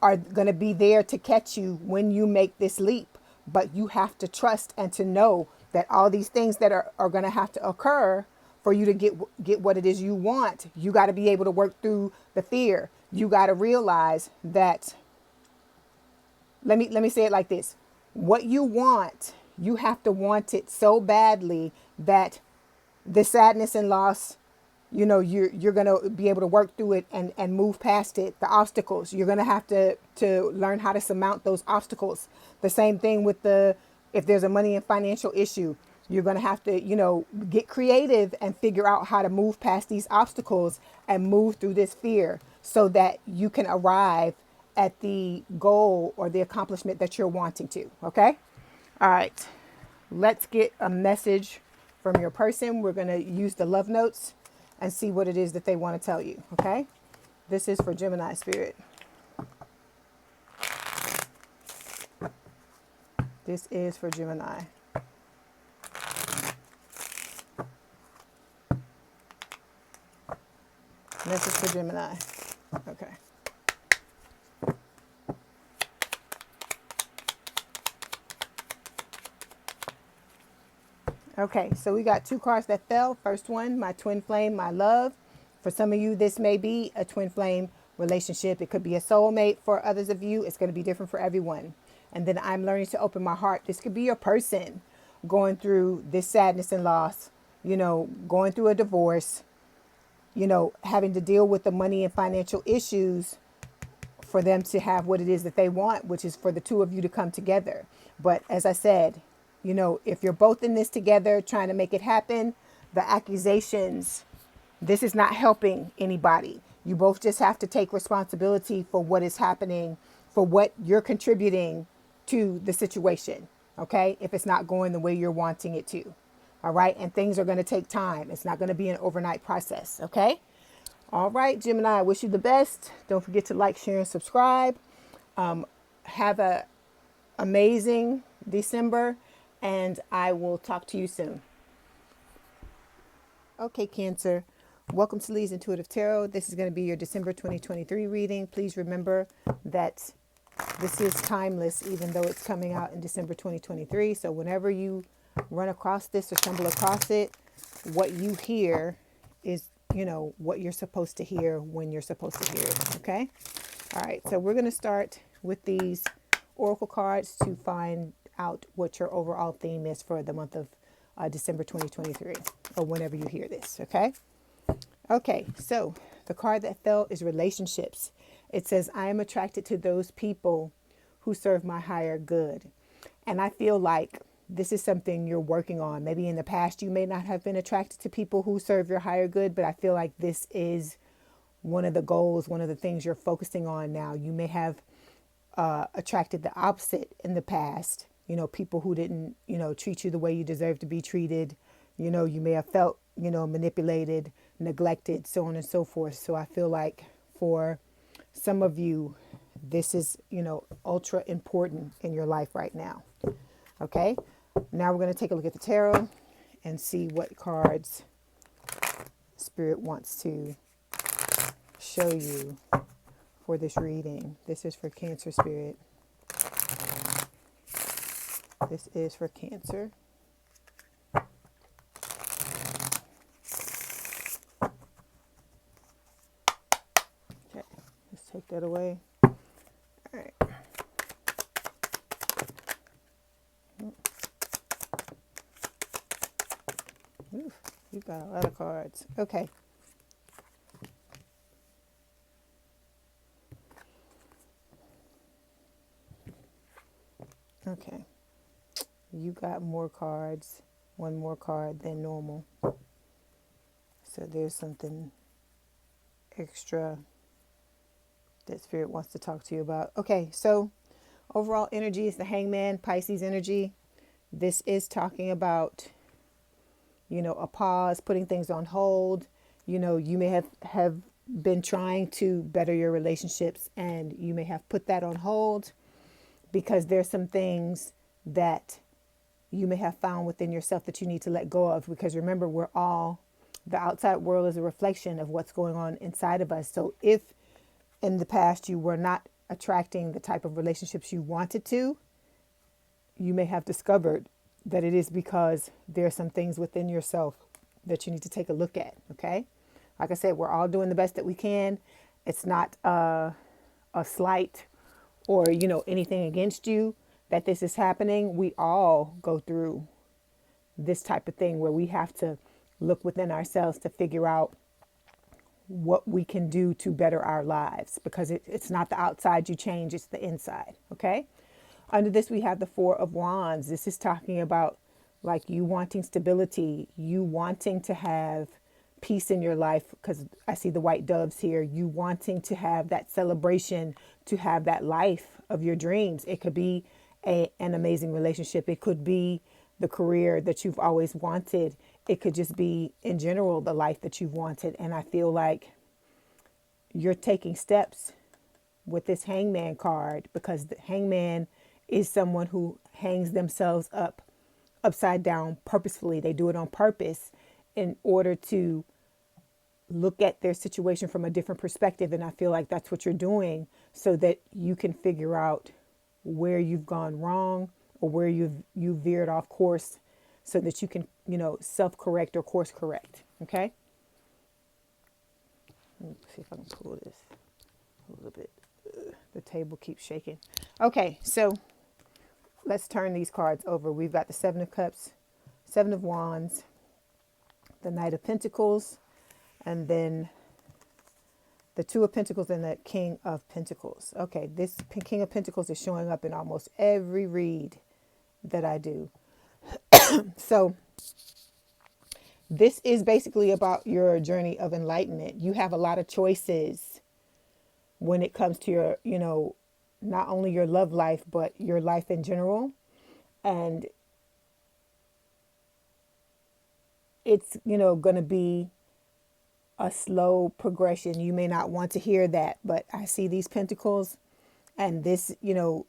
are going to be there to catch you when you make this leap. But you have to trust and to know that all these things that are going to have to occur for you to get what it is you want. You got to be able to work through the fear. You got to realize that, let me say it like this. What you want, you have to want it so badly that the sadness and loss, you're going to be able to work through it and move past it. The obstacles, you're going to have to learn how to surmount those obstacles. The same thing with if there's a money and financial issue, you're going to have to, get creative and figure out how to move past these obstacles and move through this fear so that you can arrive at the goal or the accomplishment that you're wanting to. Okay. All right. Let's get a message from your person. We're going to use the love notes and see what it is that they want to tell you. Okay. This is for Gemini Spirit. This is for Gemini. This is for Gemini. Okay. Okay, so we got two cards that fell. First one, my twin flame, my love. For some of you, this may be a twin flame relationship. It could be a soulmate. For others of you, it's going to be different for everyone. And then I'm learning to open my heart. This could be your person going through this sadness and loss, going through a divorce, having to deal with the money and financial issues for them to have what it is that they want, which is for the two of you to come together. But as I said, if you're both in this together, trying to make it happen, the accusations, this is not helping anybody. You both just have to take responsibility for what is happening, for what you're contributing to the situation. Okay. If it's not going the way you're wanting it to. All right. And things are going to take time. It's not going to be an overnight process. Okay. All right, Gemini, I wish you the best. Don't forget to like, share, and subscribe. Have a amazing December. And I will talk to you soon. Okay, Cancer. Welcome to Leigh's Intuitive Tarot. This is going to be your December 2023 reading. Please remember that this is timeless, even though it's coming out in December 2023. So whenever you run across this or stumble across it, what you hear is, what you're supposed to hear when you're supposed to hear it. Okay? All right. So we're going to start with these oracle cards to find out what your overall theme is for the month of December 2023, or whenever you hear this. Okay, so the card that fell is relationships. It says, I am attracted to those people who serve my higher good. And I feel like this is something you're working on. Maybe in the past you may not have been attracted to people who serve your higher good, but I feel like this is one of the goals, one of the things you're focusing on now. You may have attracted the opposite in the past. People who didn't, treat you the way you deserve to be treated. You may have felt, manipulated, neglected, so on and so forth. So I feel like for some of you, this is, ultra important in your life right now. Okay. Now we're going to take a look at the tarot. and see what cards Spirit wants to show you for this reading. This is for Cancer, Spirit. This is for Cancer. Okay, let's take that away. All right. Oof, you got a lot of cards. Okay. Okay. You got more cards, one more card than normal. So there's something extra that Spirit wants to talk to you about. Okay, so overall energy is the Hangman, Pisces energy. This is talking about, a pause, putting things on hold. You may have been trying to better your relationships, and you may have put that on hold because there's some things that you may have found within yourself that you need to let go of. Because remember, the outside world is a reflection of what's going on inside of us. So if in the past you were not attracting the type of relationships you wanted to, you may have discovered that it is because there are some things within yourself that you need to take a look at. Okay. Like I said, we're all doing the best that we can. It's not a slight or, anything against you that this is happening. We all go through this type of thing where we have to look within ourselves to figure out what we can do to better our lives, because it's not the outside you change, it's the inside. Okay. Under this, we have the Four of Wands. This is talking about like you wanting stability, you wanting to have peace in your life, because I see the white doves here, you wanting to have that celebration, to have that life of your dreams. It could be an amazing relationship. It could be the career that you've always wanted. It could just be in general the life that you've wanted. And I feel like you're taking steps with this Hangman card, because the Hangman is someone who hangs themselves upside down purposefully. They do it on purpose in order to look at their situation from a different perspective. And I feel like that's what you're doing, so that you can figure out where you've gone wrong or where you veered off course, so that you can, self-correct or course correct. Okay. Let me see if I can pull this a little bit. The table keeps shaking. Okay. So let's turn these cards over. We've got the Seven of Cups, Seven of Wands, the Knight of Pentacles, and then the Two of Pentacles and the King of Pentacles. Okay, this King of Pentacles is showing up in almost every read that I do. So this is basically about your journey of enlightenment. You have a lot of choices when it comes to your, not only your love life, but your life in general. And it's, going to be a slow progression. You may not want to hear that, but I see these pentacles and this, the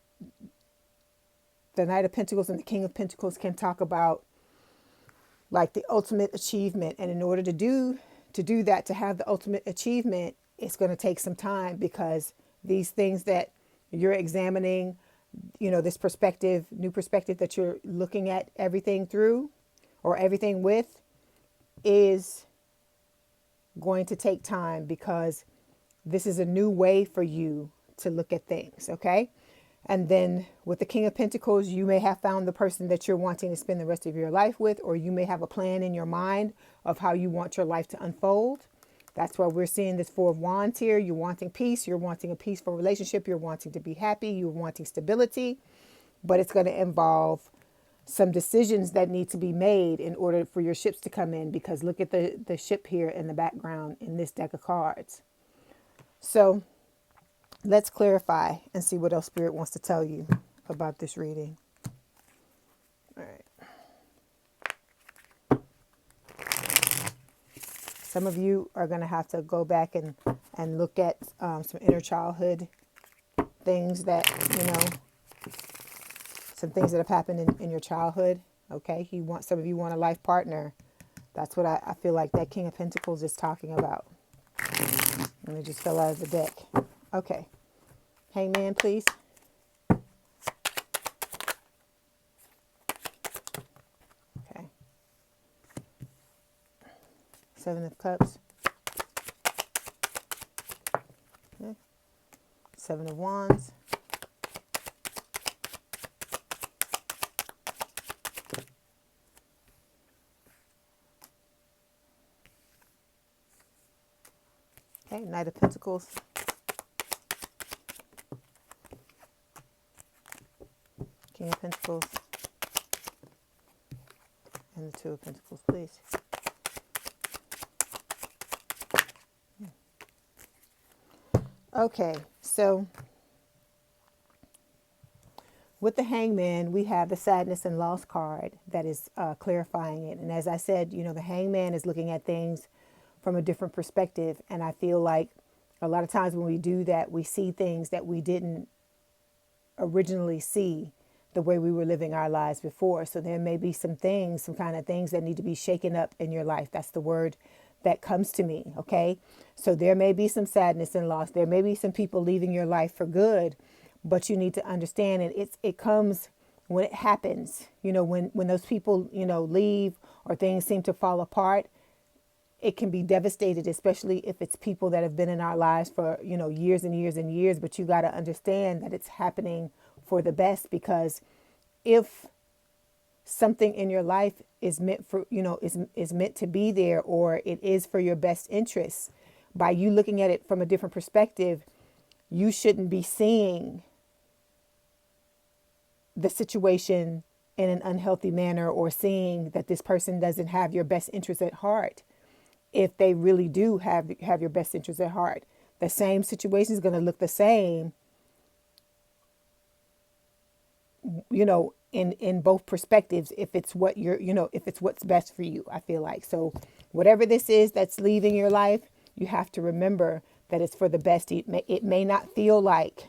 Knight of Pentacles and the King of Pentacles can talk about like the ultimate achievement. And in order to do that, to have the ultimate achievement, it's going to take some time, because these things that you're examining, this perspective, new perspective that you're looking at everything through or everything with, is going to take time, because this is a new way for you to look at things. Okay. And then with the King of Pentacles, you may have found the person that you're wanting to spend the rest of your life with, or you may have a plan in your mind of how you want your life to unfold. That's why we're seeing this Four of Wands here. You're wanting peace. You're wanting a peaceful relationship. You're wanting to be happy. You're wanting stability, but it's going to involve some decisions that need to be made in order for your ships to come in, because look at the ship here in the background in this deck of cards. So let's clarify and see what else Spirit wants to tell you about this reading. All right. Some of you are going to have to go back and look at some inner childhood things that, some things that have happened in your childhood. Okay, some of you want a life partner. That's what I feel like that King of Pentacles is talking about. And it just fell out of the deck. Okay. Hangman, please. Okay. Seven of Cups. Okay. Seven of Wands. Okay, Knight of Pentacles. King of Pentacles. And the Two of Pentacles, please. Okay, so with the Hangman, we have the Sadness and Loss card that is clarifying it. And as I said, the Hangman is looking at things from a different perspective. And I feel like a lot of times when we do that, we see things that we didn't originally see the way we were living our lives before. So there may be some kind of things that need to be shaken up in your life. That's the word that comes to me. Okay. So there may be some sadness and loss. There may be some people leaving your life for good, but you need to understand it comes when it happens, when those people, leave or things seem to fall apart. It can be devastated, especially if it's people that have been in our lives for, years and years and years. But you got to understand that it's happening for the best, because if something in your life is meant for, is meant to be there, or it is for your best interests, by you looking at it from a different perspective, you shouldn't be seeing the situation in an unhealthy manner, or seeing that this person doesn't have your best interest at heart. If they really do have your best interest at heart, the same situation is going to look the same, in both perspectives, if it's what if it's what's best for you. I feel like, so whatever this is that's leaving your life, you have to remember that it's for the best. It may not feel like,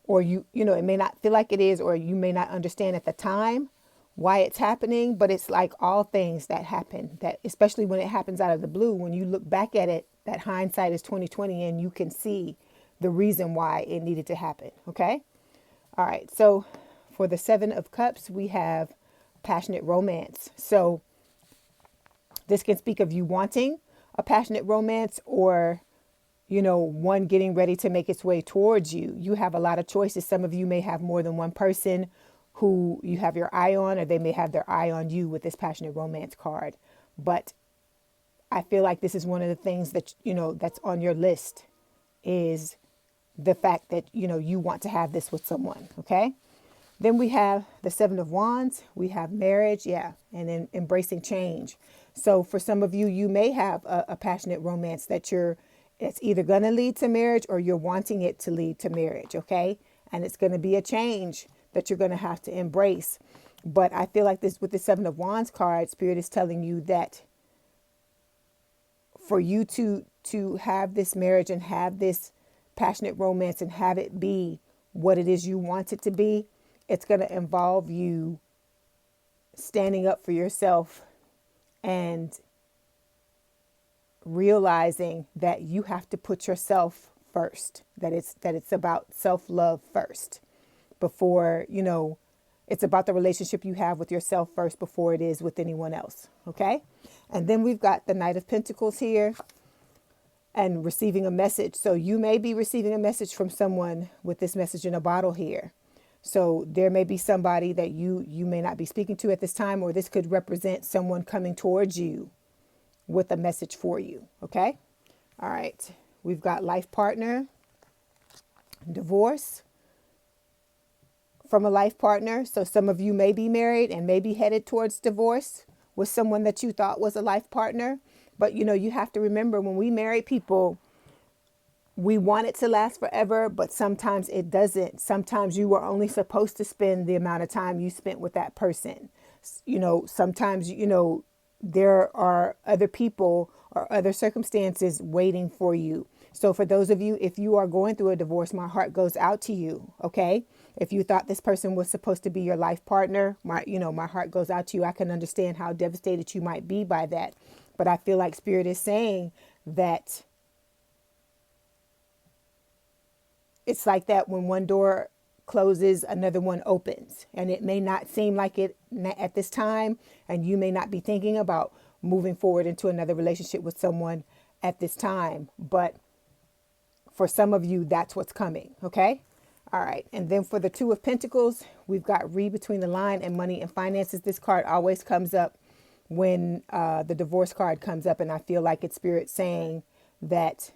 or it may not feel like it is, or you may not understand at the time why it's happening, but it's like all things that happen, that especially when it happens out of the blue, when you look back at it, that hindsight is 20/20, and you can see the reason why it needed to happen. Okay. All right. So for the Seven of Cups, we have passionate romance. So this can speak of you wanting a passionate romance, or one getting ready to make its way towards you. You have a lot of choices. Some of you may have more than one person who you have your eye on, or they may have their eye on you with this passionate romance card. But I feel like this is one of the things that, that's on your list, is the fact that, you want to have this with someone. Okay. Then we have the Seven of Wands. We have marriage. Yeah. And then embracing change. So for some of you, you may have a passionate romance it's either going to lead to marriage, or you're wanting it to lead to marriage. Okay. And it's going to be a change that you're going to have to embrace. But I feel like this, with the Seven of Wands card, Spirit is telling you that for you to have this marriage and have this passionate romance and have it be what it is you want it to be, it's going to involve you standing up for yourself and realizing that you have to put yourself first, that it's about self-love first, before, it's about the relationship you have with yourself first before it is with anyone else. Okay. And then we've got the Knight of Pentacles here, and receiving a message. So you may be receiving a message from someone with this message in a bottle here. So there may be somebody that you may not be speaking to at this time, or this could represent someone coming towards you with a message for you. Okay. All right. We've got life partner, divorce from a life partner. So some of you may be married and may be headed towards divorce with someone that you thought was a life partner. But, you have to remember, when we marry people, we want it to last forever, but sometimes it doesn't. Sometimes you are only supposed to spend the amount of time you spent with that person. Sometimes, there are other people or other circumstances waiting for you. So for those of you, if you are going through a divorce, my heart goes out to you. Okay. If you thought this person was supposed to be your life partner, my heart goes out to you. I can understand how devastated you might be by that. But I feel like Spirit is saying that it's like that when one door closes, another one opens. And it may not seem like it at this time, and you may not be thinking about moving forward into another relationship with someone at this time. But for some of you, that's what's coming. Okay. All right. And then for the Two of Pentacles, we've got read between the line and money and finances. This card always comes up when the divorce card comes up. And I feel like it's Spirit saying that,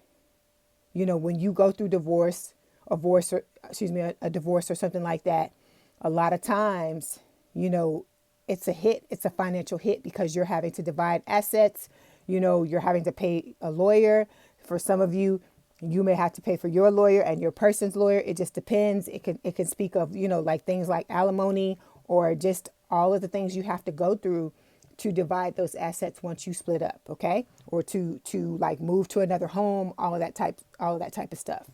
when you go through a divorce or something like that, a lot of times, it's a hit. It's a financial hit because you're having to divide assets. You're having to pay a lawyer. For some of you, you may have to pay for your lawyer and your person's lawyer. It just depends. It can speak of, like things like alimony or just all of the things you have to go through to divide those assets once you split up. Okay. Or to like move to another home, all of that type of stuff.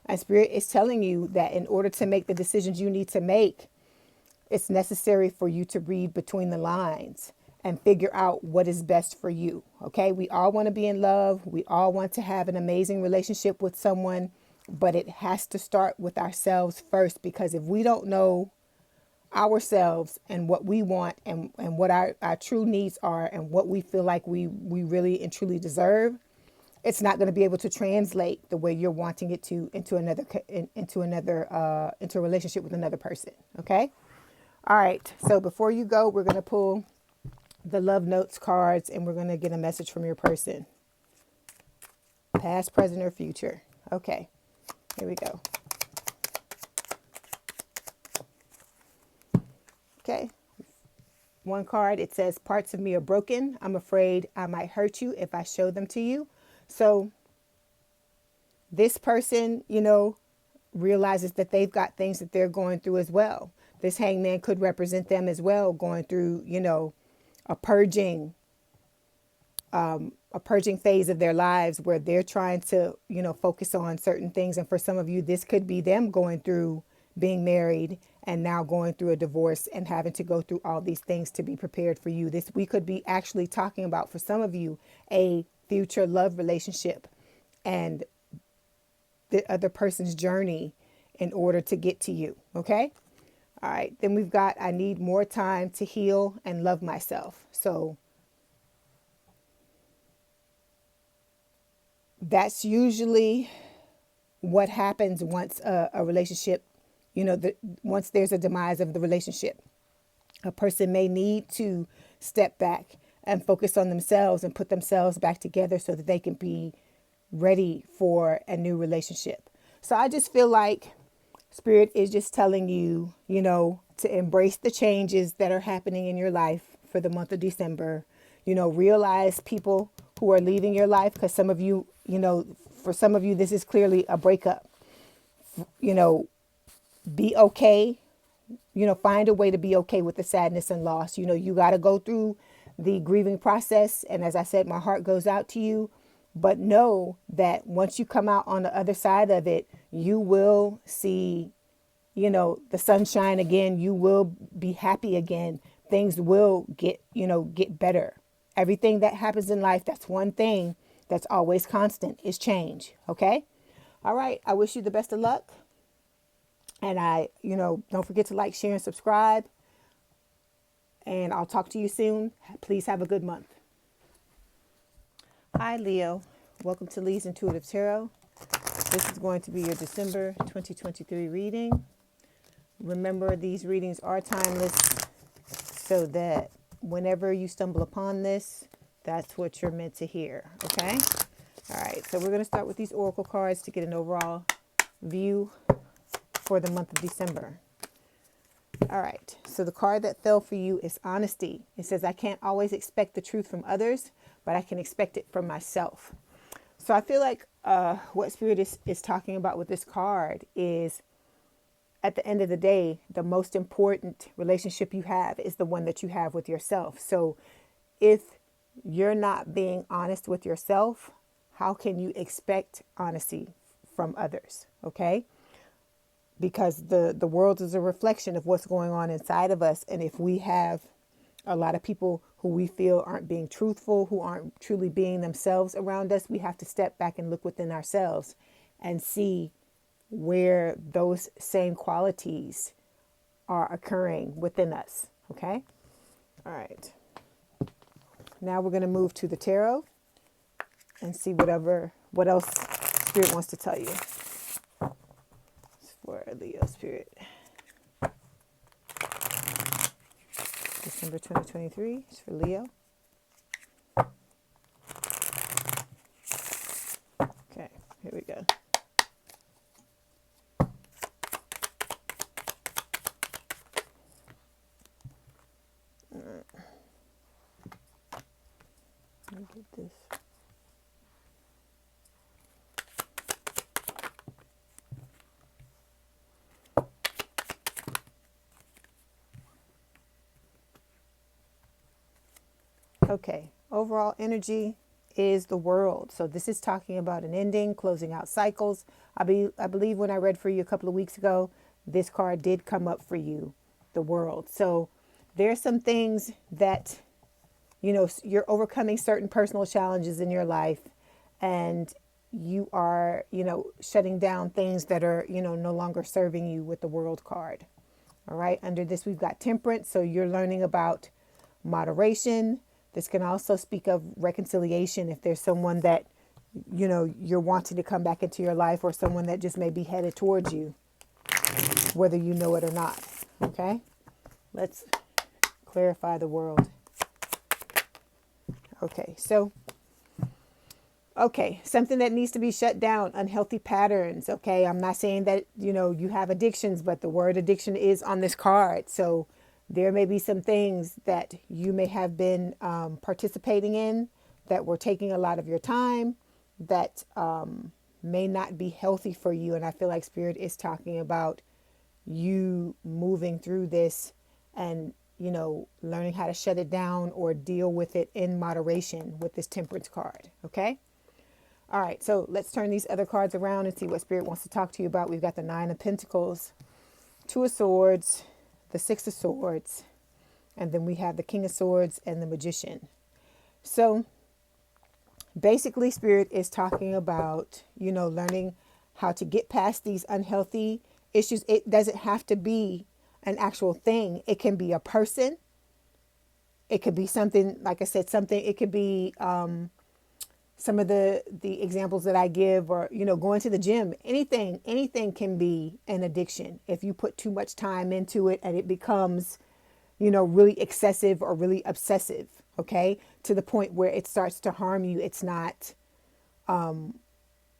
And Spirit is telling you that in order to make the decisions you need to make, it's necessary for you to read between the lines and figure out what is best for you. Okay. We all want to be in love. We all want to have an amazing relationship with someone, but it has to start with ourselves first, because if we don't know ourselves and what we want and what our true needs are and what we feel like we really and truly deserve, it's not going to be able to translate the way you're wanting it to into a relationship with another person. Okay. All right. So before you go, we're going to pull the love notes cards and we're going to get a message from your person. Past, present, or future. Okay. Here we go. Okay. One card, it says, parts of me are broken. I'm afraid I might hurt you if I show them to you. So this person, realizes that they've got things that they're going through as well. This hangman could represent them as well, going through, a purging phase of their lives where they're trying to, focus on certain things. And for some of you, this could be them going through being married and now going through a divorce and having to go through all these things to be prepared for you. We could be actually talking about, for some of you, a future love relationship and the other person's journey in order to get to you. Okay. All right. Then we've got, I need more time to heal and love myself. So that's usually what happens once a relationship, once there's a demise of the relationship. A person may need to step back and focus on themselves and put themselves back together so that they can be ready for a new relationship. So I just feel like Spirit is just telling you, to embrace the changes that are happening in your life for the month of December. Realize people who are leaving your life, because some of you, for some of you, this is clearly a breakup. Be okay. Find a way to be okay with the sadness and loss. You got to go through the grieving process. And as I said, my heart goes out to you. But know that once you come out on the other side of it, you will see, the sunshine again. You will be happy again. Things will get better. Everything that happens in life, that's one thing that's always constant, is change. Okay. All right. I wish you the best of luck. And don't forget to like, share, and subscribe. And I'll talk to you soon. Please have a good month. Hi, Leo. Welcome to Leigh's Intuitive Tarot. This is going to be your December 2023 reading. Remember, these readings are timeless, so that whenever you stumble upon this, that's what you're meant to hear. Okay? All right. So we're going to start with these oracle cards to get an overall view for the month of December. All right. So the card that fell for you is honesty. It says, I can't always expect the truth from others, but I can expect it from myself. So I feel like what Spirit is talking about with this card is, at the end of the day, the most important relationship you have is the one that you have with yourself. So if you're not being honest with yourself, how can you expect honesty from others? Okay. Because the world is a reflection of what's going on inside of us. And if we have a lot of people who we feel aren't being truthful, who aren't truly being themselves around us, we have to step back and look within ourselves and see where those same qualities are occurring within us. Okay. All right. Now we're going to move to the tarot and see what else Spirit wants to tell you. For Leo Spirit. December 2023 is for Leo. Okay, here we go. Let me get this. Okay, overall energy is the world. So this is talking about an ending, closing out cycles. I believe when I read for you a couple of weeks ago, this card did come up for you, the world. So there's some things that, you're overcoming certain personal challenges in your life, and you are, shutting down things that are, no longer serving you with the world card. All right. Under this, we've got temperance. So you're learning about moderation. This can also speak of reconciliation if there's someone that, you're wanting to come back into your life, or someone that just may be headed towards you, whether you know it or not. Okay, let's clarify the world. Okay, something that needs to be shut down, unhealthy patterns. Okay, I'm not saying that, you have addictions, but the word addiction is on this card. So there may be some things that you may have been participating in that were taking a lot of your time, that may not be healthy for you. And I feel like Spirit is talking about you moving through this and, learning how to shut it down or deal with it in moderation with this temperance card. Okay. All right. So let's turn these other cards around and see what Spirit wants to talk to you about. We've got the 9 of Pentacles, 2 of Swords, the 6 of Swords, and then we have the King of Swords and the Magician. So basically, Spirit is talking about, learning how to get past these unhealthy issues. It doesn't have to be an actual thing. It can be a person. It could be something, like I said, it could be some of the examples that I give, or, going to the gym. Anything can be an addiction if you put too much time into it and it becomes, really excessive or really obsessive. Okay. To the point where it starts to harm you. It's not,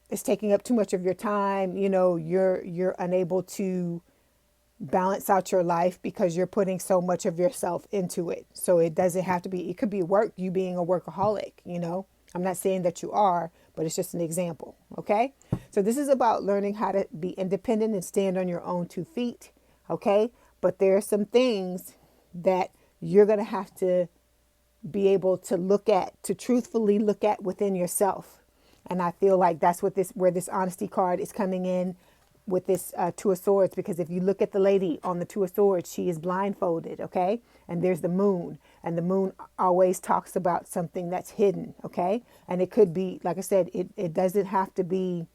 it's taking up too much of your time. You're unable to balance out your life because you're putting so much of yourself into it. So it doesn't have to be, it could be you being a workaholic, I'm not saying that you are, but it's just an example. Okay. So this is about learning how to be independent and stand on your own 2 feet. Okay. But there are some things that you're going to have to be able to truthfully look at within yourself. And I feel like that's where this honesty card is coming in with this 2 of Swords, because if you look at the lady on the 2 of Swords, she is blindfolded. Okay. And there's the moon, and the moon always talks about something that's hidden. Okay. And it could be, like I said, it doesn't have to be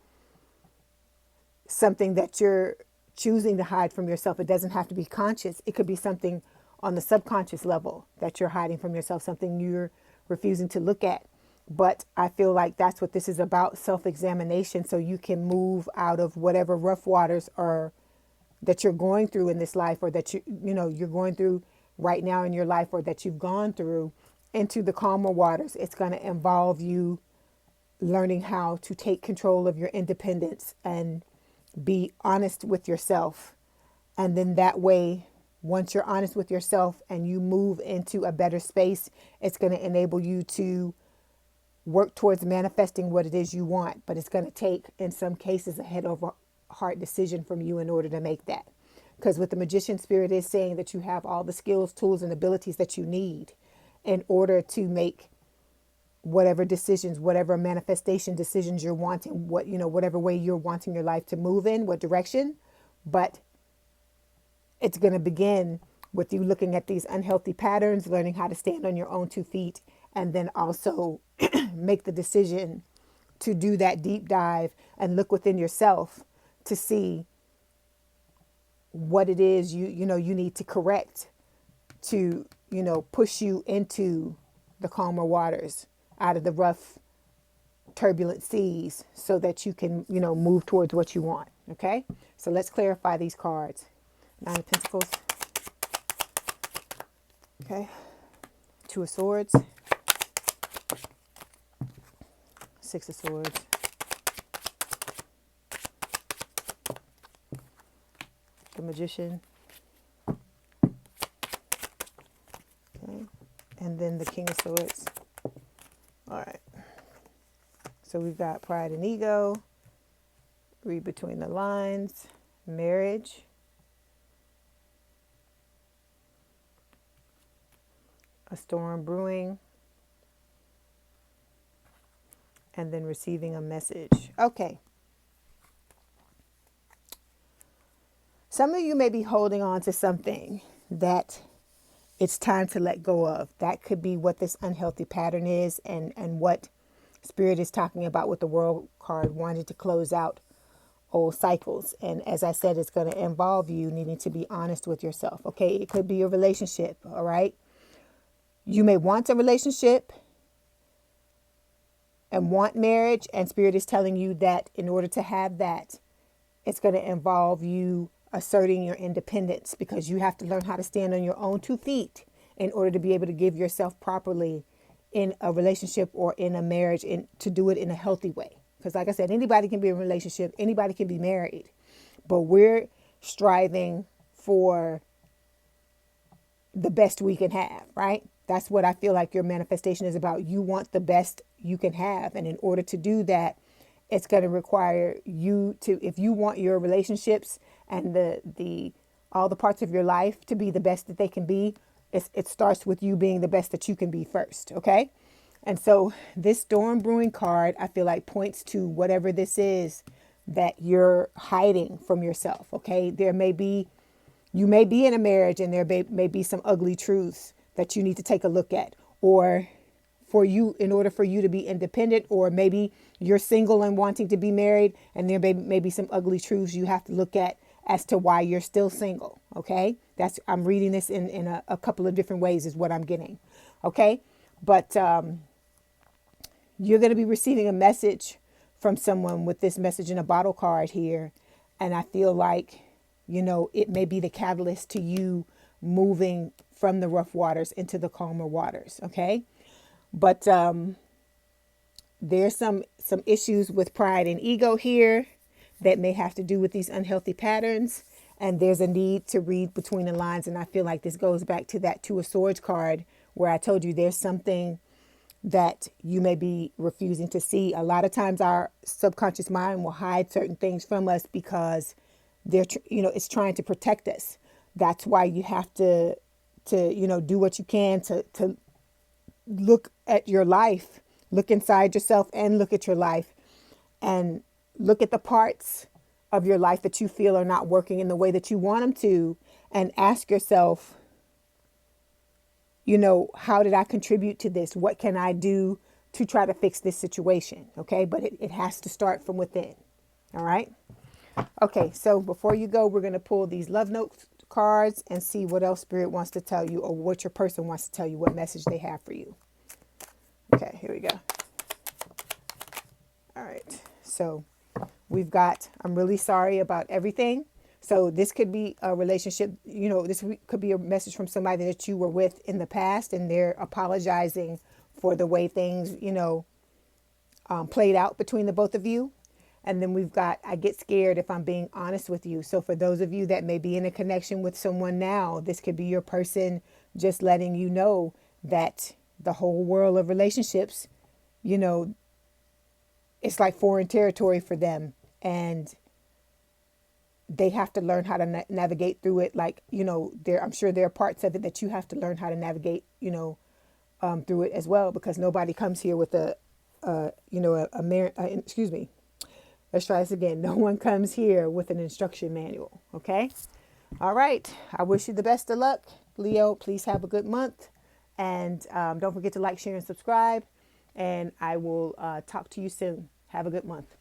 something that you're choosing to hide from yourself. It doesn't have to be conscious. It could be something on the subconscious level that you're hiding from yourself, something you're refusing to look at. But I feel like that's what this is about, self-examination, so you can move out of whatever rough waters are that you're going through in this life, or that you're going through right now in your life, or that you've gone through, into the calmer waters. It's going to involve you learning how to take control of your independence and be honest with yourself. And then that way, once you're honest with yourself and you move into a better space, it's going to enable you to work towards manifesting what it is you want. But it's going to take, in some cases, a head over heart decision from you in order to make that. Because with the Magician, Spirit is saying that you have all the skills, tools, and abilities that you need in order to make whatever decisions, whatever manifestation decisions you're wanting, whatever way you're wanting your life to move in, what direction. But it's going to begin with you looking at these unhealthy patterns, learning how to stand on your own 2 feet, and then also make the decision to do that deep dive and look within yourself to see what it is you need to correct to, push you into the calmer waters, out of the rough, turbulent seas, so that you can, move towards what you want. Okay? So let's clarify these cards. 9 of Pentacles. Okay. 2 of Swords. 6 of Swords. The Magician. Okay. And then the King of Swords. All right. So we've got pride and ego. Read between the lines. Marriage. A storm brewing. And then receiving a message. Okay. Some of you may be holding on to something that it's time to let go of. That could be what this unhealthy pattern is, and what Spirit is talking about with the World card, wanting to close out old cycles. And as I said, it's going to involve you needing to be honest with yourself. Okay. It could be a relationship. All right. You may want a relationship and want marriage, and Spirit is telling you that in order to have that, it's going to involve you asserting your independence, because you have to learn how to stand on your own 2 feet in order to be able to give yourself properly in a relationship or in a marriage, and to do it in a healthy way. Because like I said, anybody can be in a relationship, anybody can be married, but we're striving for the best we can have, right? That's what I feel like your manifestation is about. You want the best you can have. And in order to do that, it's going to require you to, if you want your relationships and all the parts of your life to be the best that they can be, it starts with you being the best that you can be first. Okay. And so this storm brewing card, I feel like, points to whatever this is that you're hiding from yourself. Okay. You may be in a marriage, and there may be some ugly truths that you need to take a look at, or in order for you to be independent, or maybe you're single and wanting to be married, and there may be some ugly truths you have to look at as to why you're still single. Okay. I'm reading this in a couple of different ways is what I'm getting. Okay. But, you're going to be receiving a message from someone with this message in a bottle card here. And I feel like, it may be the catalyst to you moving from the rough waters into the calmer waters. Okay. But there's some issues with pride and ego here that may have to do with these unhealthy patterns. And there's a need to read between the lines. And I feel like this goes back to that 2 of Swords card, where I told you there's something that you may be refusing to see. A lot of times our subconscious mind will hide certain things from us because it's trying to protect us. That's why you have to do what you can to look at your life, look inside yourself and look at your life, and look at the parts of your life that you feel are not working in the way that you want them to, and ask yourself, how did I contribute to this? What can I do to try to fix this situation? Okay. But it has to start from within. All right. Okay. So before you go, we're going to pull these love note cards and see what else Spirit wants to tell you, or what your person wants to tell you, what message they have for you. Okay. Here we go. All right. So we've got, I'm really sorry about everything. So this could be a relationship, this could be a message from somebody that you were with in the past, and they're apologizing for the way things, played out between the both of you. And then we've got, I get scared if I'm being honest with you. So for those of you that may be in a connection with someone now, this could be your person just letting you know that the whole world of relationships, it's like foreign territory for them. And they have to learn how to navigate through it. Like, I'm sure there are parts of it that you have to learn how to navigate, through it as well, because nobody comes here with excuse me. Let's try this again. No one comes here with an instruction manual. Okay. All right. I wish you the best of luck, Leo. Please have a good month. And don't forget to like, share, and subscribe. And I will talk to you soon. Have a good month.